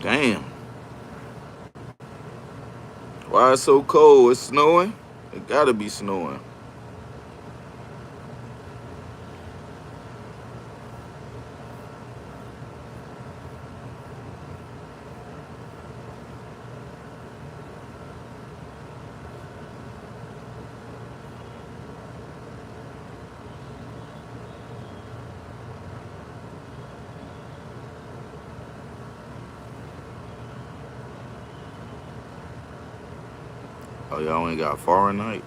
Speaker 1: Damn. Why it's so cold? It's snowing? It gotta be snowing. Oh, y'all ain't got Fahrenheit?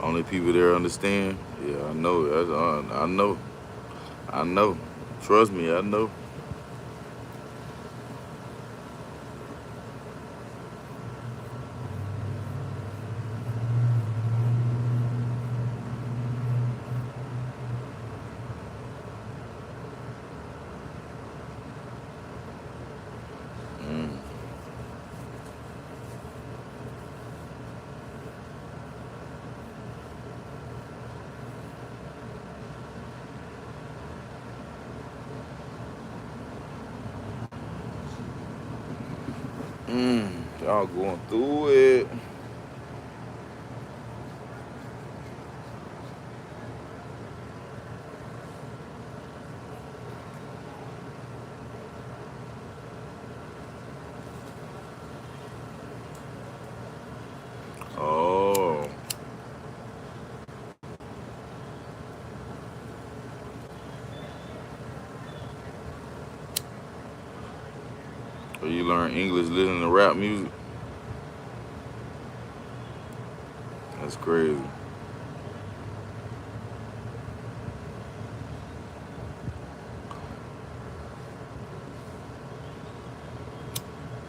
Speaker 1: Only people there understand? Yeah, I know. I know. I know. Trust me, I know. Mm. Y'all going through it. Oh. So you learn English listening to rap music? That's crazy.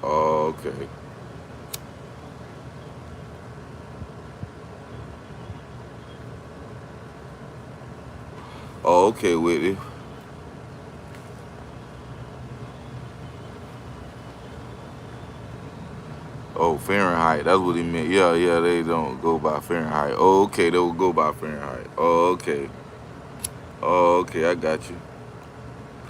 Speaker 1: Oh, okay. Oh, okay, Whitney. Oh, Fahrenheit. That's what he meant. Yeah, yeah, they don't go by Fahrenheit. Oh, okay, they will go by Fahrenheit. Oh, okay. Oh, okay, I got you.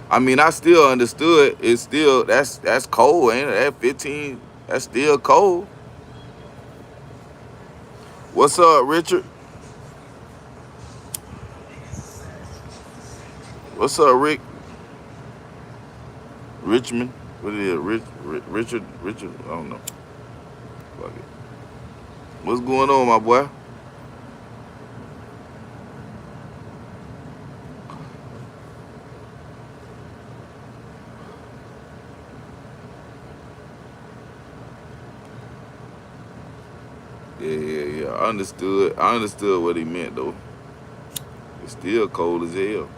Speaker 1: I mean, I still understood. It's still, that's cold, ain't it? That 15, that's still cold. What's up, Richard? What's up, Rick? Richmond? What it is? Richard? I don't know. Fuck it. What's going on, my boy? Yeah. I understood. I understood what he meant though. It's still cold as hell.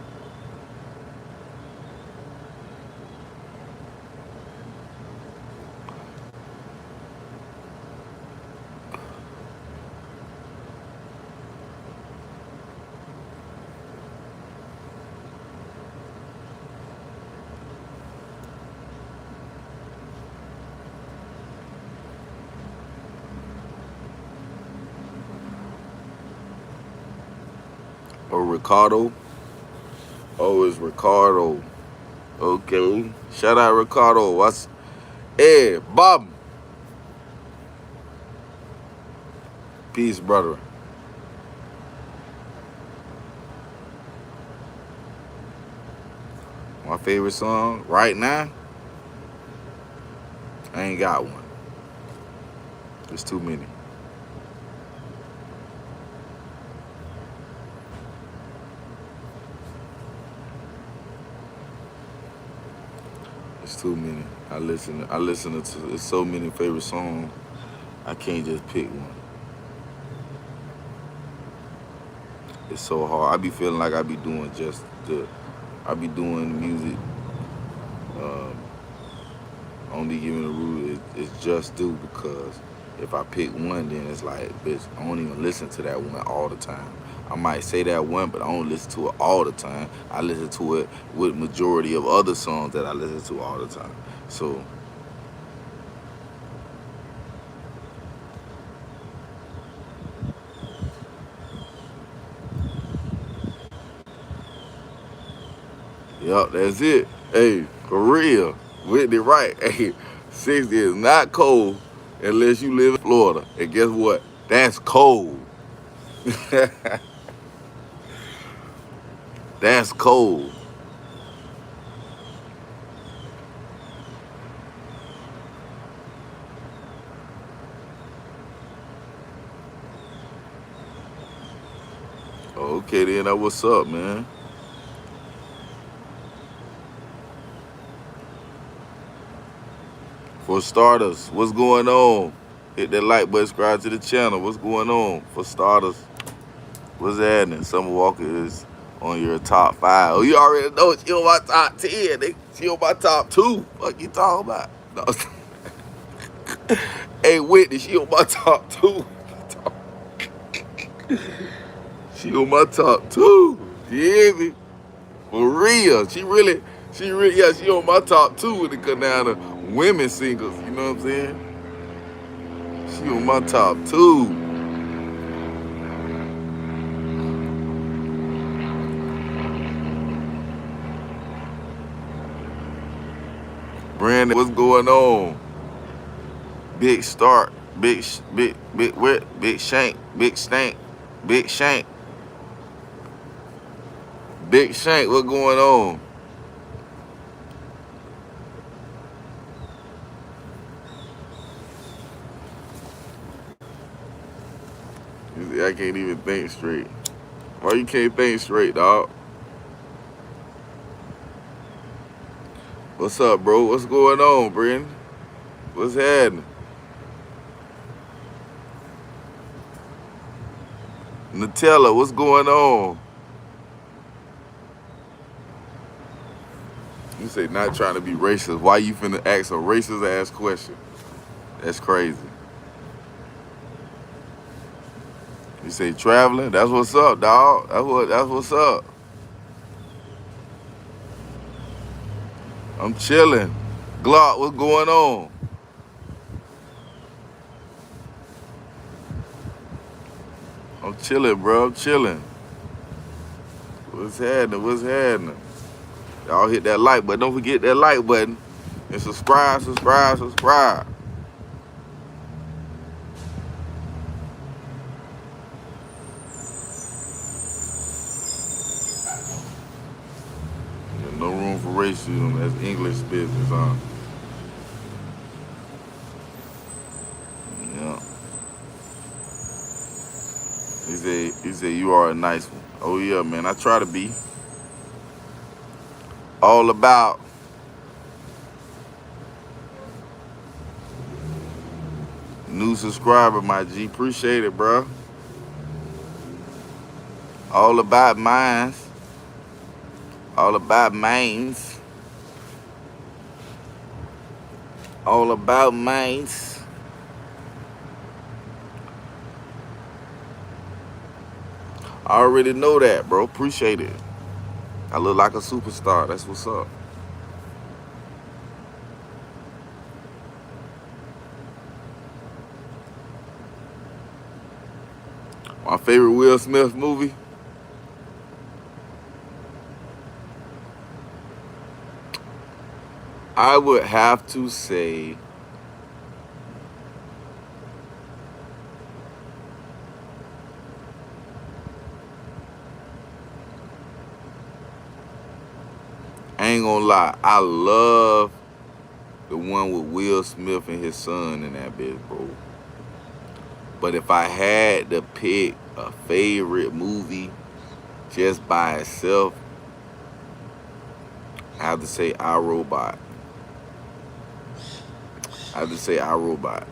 Speaker 1: Oh, Ricardo. Oh, it's Ricardo. Okay. Shout out Ricardo. What's Hey, Bob. Peace, brother. My favorite song right now, I ain't got one. There's too many. It's too many. I listen to there's so many favorite songs. I can't just pick one. It's so hard. I be feeling like I be doing music. Um, Only giving the rule is just due because if I pick one, then it's like, bitch, I don't even listen to that one all the time. I might say that one, but I don't listen to it all the time. I listen to it with majority of other songs that I listen to all the time. So, yup, that's it. Hey, for real, Whitney right. Hey, 60 is not cold unless you live in Florida. And guess what? That's cold. That's cold. Okay, then, what's up, man? For starters, what's going on? Hit that like button, subscribe to the channel. What's going on? For starters, what's happening? Summer Walker is on your top 5. Oh, you already know she on my top 10. She on my top 2. Fuck you talking about? No. Hey, Whitney, she on my top 2. She on my top 2. You hear me? For real. Yeah, she on my top 2 when it come down to women singles. You know what I'm saying? She on my top 2. Brandon, what's going on? Big Start, big what? Big Shank, Big Stank, Big Shank, Big Shank, what going on? I can't even think straight. Why you can't think straight, dog? What's up, bro? What's going on, Brandon? What's happening? Nutella, what's going on? You say not trying to be racist. Why you finna ask a racist ass question? That's crazy. You say traveling? That's what's up, dog. That's what's up. I'm chilling. Glock, what's going on? I'm chilling, bro. I'm chilling. What's happening? What's happening? Y'all hit that like button. Don't forget that like button. And subscribe. There's no room for racism. That's English business, huh? Yeah. He said you are a nice one. Oh yeah, man. I try to be. All about New subscriber, my G. Appreciate it, bro. All about mines. All about mains. All about mains. I already know that, bro. Appreciate it. I look like a superstar. That's what's up. My favorite Will Smith movie? I would have to say I ain't gonna lie, I love the one with Will Smith and his son in that bitch, bro. But if I had to pick a favorite movie just by itself, I have to say iRobot. I have to say iRobot.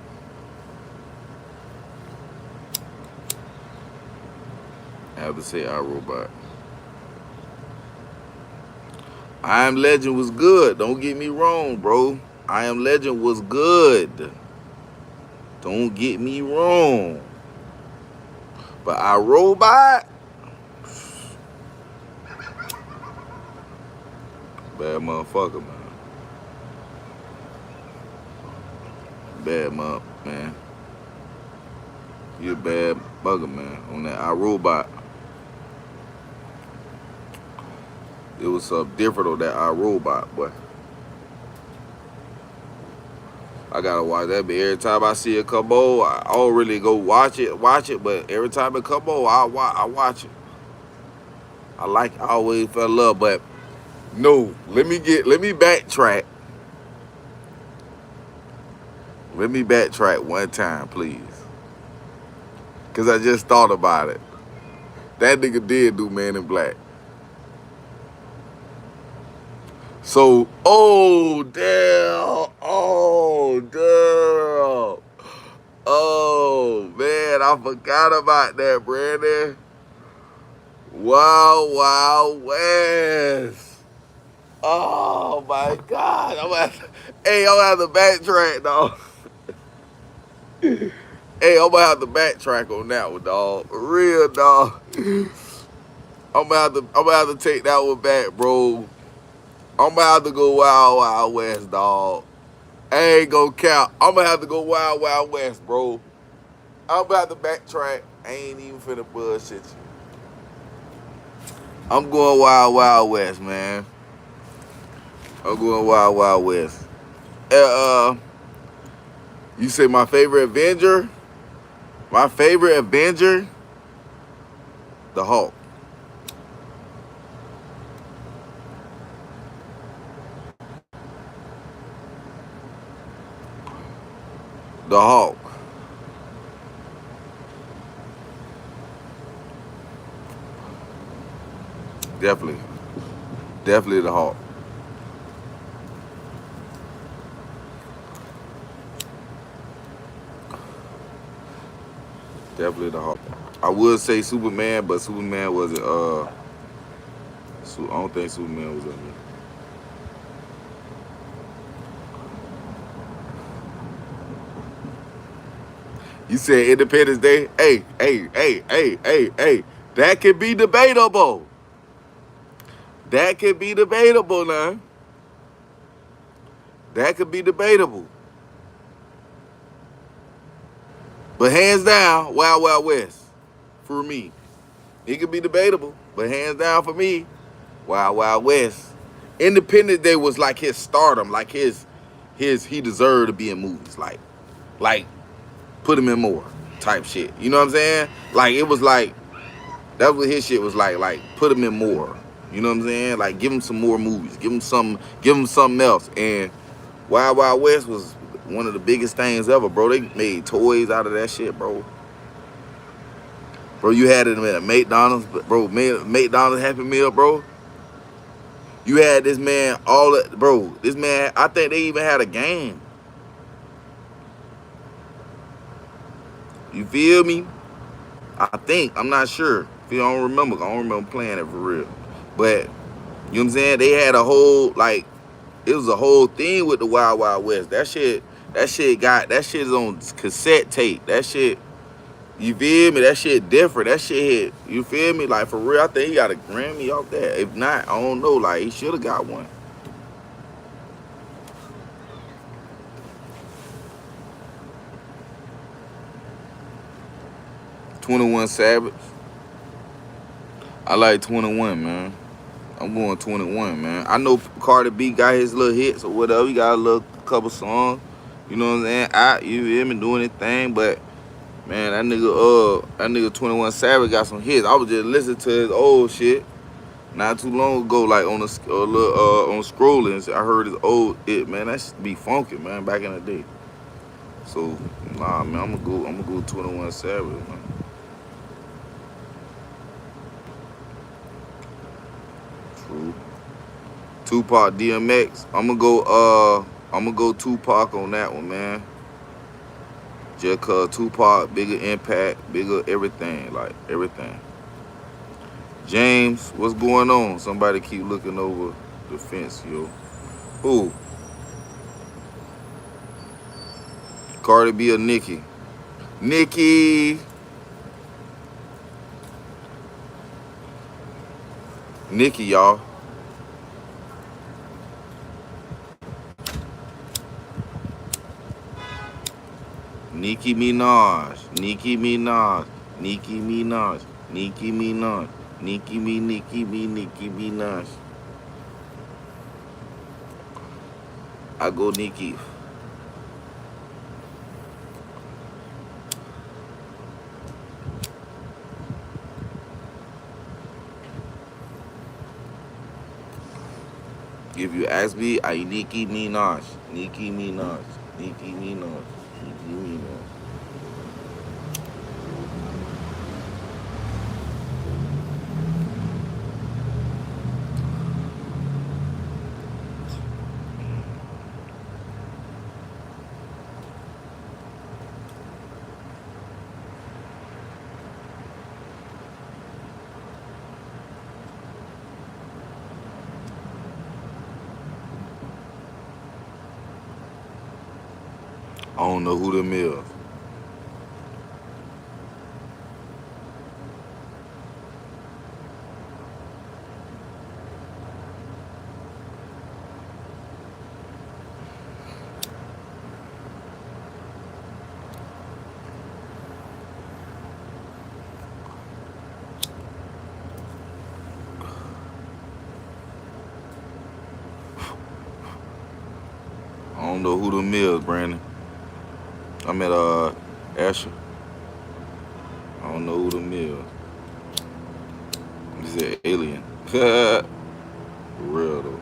Speaker 1: I have to say iRobot. I Am Legend was good. Don't get me wrong, bro. I Am Legend was good. Don't get me wrong. But iRobot, bad motherfucker, man. Bad man. You a bad bugger, man. On that iRobot. It was something different on that iRobot, boy. I gotta watch that, but every time I see it come on, I don't really go watch it, but every time it come on, I watch it. I always fell in love, but no, let me backtrack. Let me backtrack one time, please. Cause I just thought about it. That nigga did do Man in Black. So, oh damn, oh man, I forgot about that, Brandon. Wild Wild West. Oh my God, I'm gonna have to backtrack, dog. Hey, I'm gonna have to backtrack on that one, dog. For real, dog. I'm gonna have to take that one back, bro. I'm gonna have to go Wild Wild West, dog. I ain't gonna count. I'm gonna have to go Wild Wild West, bro. I'm about to backtrack. I ain't even finna bullshit you. I'm going Wild Wild West, man. I'm going Wild Wild West. You say my favorite Avenger? My favorite Avenger? The Hulk. The Hulk. Definitely. Definitely the Hulk. Definitely the Hulk. I would say Superman, but Superman wasn't, I don't think Superman was on there. You said Independence Day? Hey. That could be debatable. That could be debatable now. That could be debatable. But hands down, Wild Wild West for me. It could be debatable, but hands down for me, Wild Wild West. Independence Day was like his stardom, like his he deserved to be in movies, like put him in more type shit. You know what I'm saying? Like it was like that's what his shit was like put him in more. You know what I'm saying? Like give him some more movies, give him something else. And Wild Wild West was one of the biggest things ever, bro. They made toys out of that shit, bro. Bro, you had it at McDonald's, bro. McDonald's Happy Meal, bro. You had this man bro. This man, I think they even had a game. You feel me? I think. I'm not sure. If you don't remember, I don't remember playing it for real. But you know what I'm saying? They had a whole like it was a whole thing with the Wild Wild West. That shit is on cassette tape. That shit, you feel me? That shit different. That shit hit. You feel me? Like for real, I think he got a Grammy off that. If not, I don't know. Like he should have got one. 21 Savage. I like 21, man. I'm going 21, man. I know Cardi B got his little hits or whatever. He got a little couple songs. You know what I'm saying? You hear me doing his thing, but man, that nigga 21 Savage got some hits. I was just listening to his old shit not too long ago, like on on scrolling. I heard his old hit, man. That should be funky, man, back in the day. So nah, man, I'm gonna go 21 Savage, man. True. Tupac DMX. I'm gonna go Tupac on that one, man. Just cause Tupac, bigger impact, bigger everything, like everything. James, what's going on? Somebody keep looking over the fence, yo. Who? Cardi B or Nicki? Nicki, y'all. Nicki Minaj, Nicki Minaj, Nicki Minaj, Nicki Minaj, Nicki Minaj. I go Nicki. If you ask me, I Nicki Minaj, Nicki Minaj, Nicki Minaj, Nicki Minaj. I don't know who them is. I don't know who them is, Brandon. I'm at Asher. I don't know who them is. He said alien. For real though.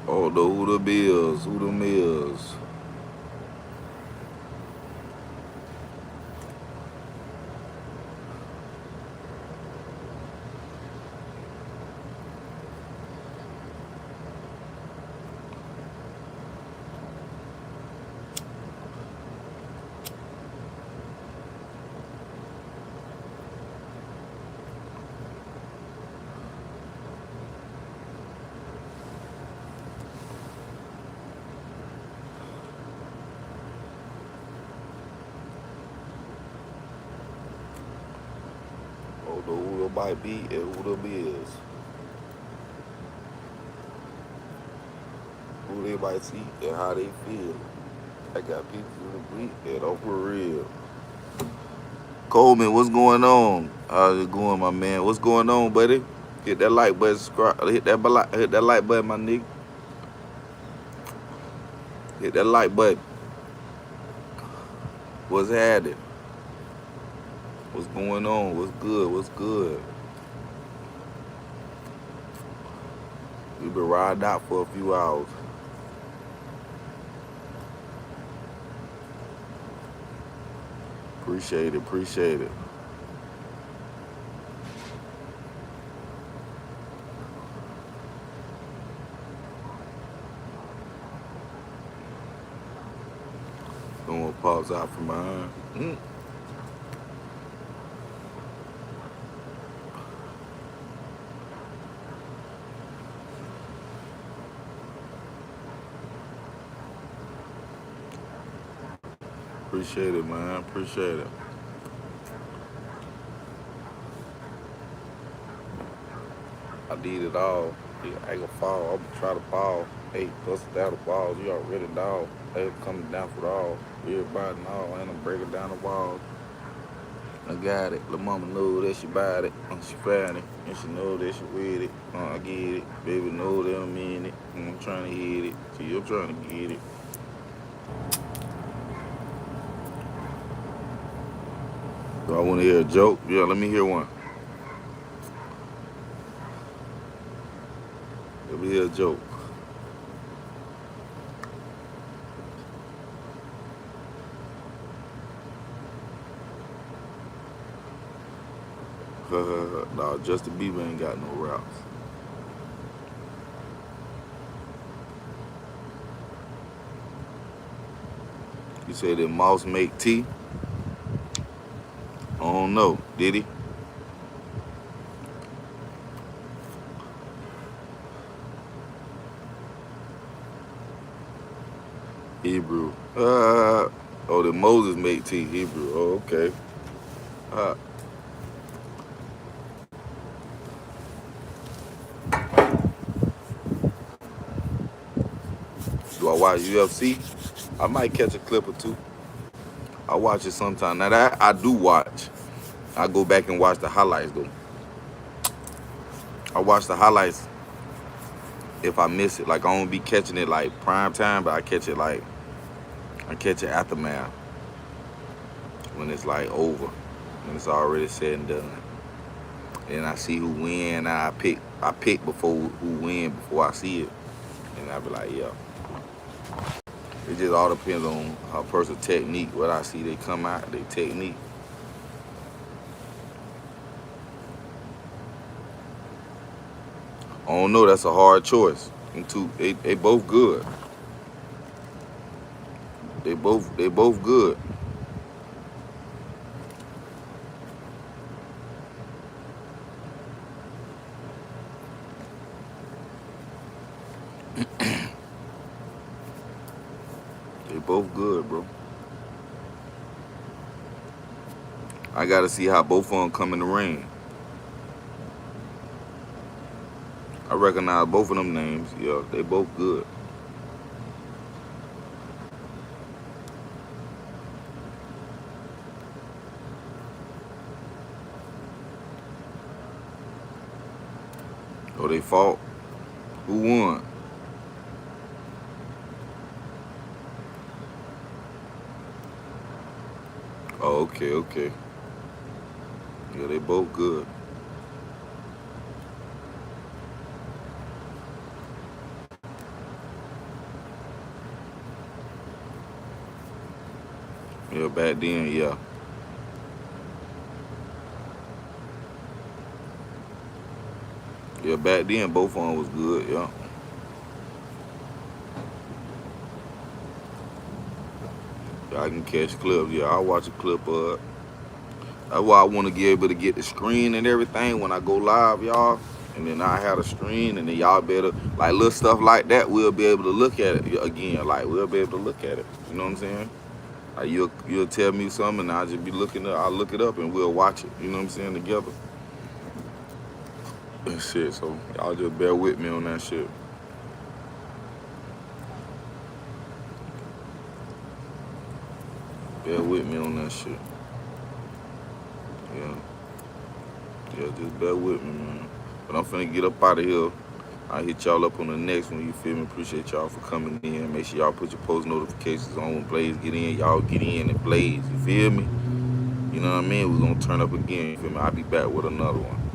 Speaker 1: I don't know who them is. Who them is. Know who they might be and who them is. Who they might see and how they feel. I got people to agree and I'm for real. Coleman, what's going on? How's it going, my man? What's going on, buddy? Hit that like button, subscribe. Hit that like button, my nigga. Hit that like button. What's happening? What's going on? What's good? What's good? We've been riding out for a few hours. Appreciate it. Appreciate it. Someone pops out from behind. Appreciate it, man. Appreciate it. I did it all. Yeah, I ain't gonna fall. I'm gonna try to ball. Hey, bust down the balls. You already dog. Hey, coming down for the all. Everybody know. And I'm breaking down the walls. I got it. Lil' mama know that she bought it. And she found it. And she know that she with it. I get it. Baby know that I'm in it. And I'm trying to hit it. See, I'm trying to get it. So I want to hear a joke. Yeah, let me hear one. Let me hear a joke. Nah, Justin Bieber ain't got no raps. You say that Mouse make tea? I don't know. Did he? Hebrew. Oh, did Moses make tea? Hebrew. Oh, okay. Do I watch UFC? I might catch a clip or two. I watch it sometime. Now that I do watch. I go back and watch the highlights though. I watch the highlights if I miss it. Like I don't be catching it like prime time, but I catch it aftermath when it's like over, when it's already said and done. And I see who win, and I pick before who win before I see it, and I be like, yeah. It just all depends on how person's technique. What I see, they come out, their technique. I don't know. That's a hard choice. They both good. They both good. They both good, bro. I gotta see how both of them come in the ring. I recognize both of them names. Yeah, they both good. Oh, they fought? Who won? Oh, okay. Yeah, they both good. Yeah, back then, yeah. Yeah, back then, both of them was good, yeah. I can catch clips. Yeah, I'll watch a clip of it. That's why I want to be able to get the screen and everything when I go live, y'all. And then I have a screen, and then y'all better, like little stuff like that, we'll be able to look at it again. Like, we'll be able to look at it. You know what I'm saying? Like, you'll tell me something, and I'll just be looking up. I'll look it up, and we'll watch it. You know what I'm saying? Together. And shit, so y'all just bear with me on that shit. Bear with me on that shit. Yeah, just bear with me, man. But I'm finna get up out of here. I'll hit y'all up on the next one, you feel me? Appreciate y'all for coming in. Make sure y'all put your post notifications on when Blaze get in. Y'all get in and Blaze, you feel me? You know what I mean? We're gonna turn up again, you feel me? I'll be back with another one.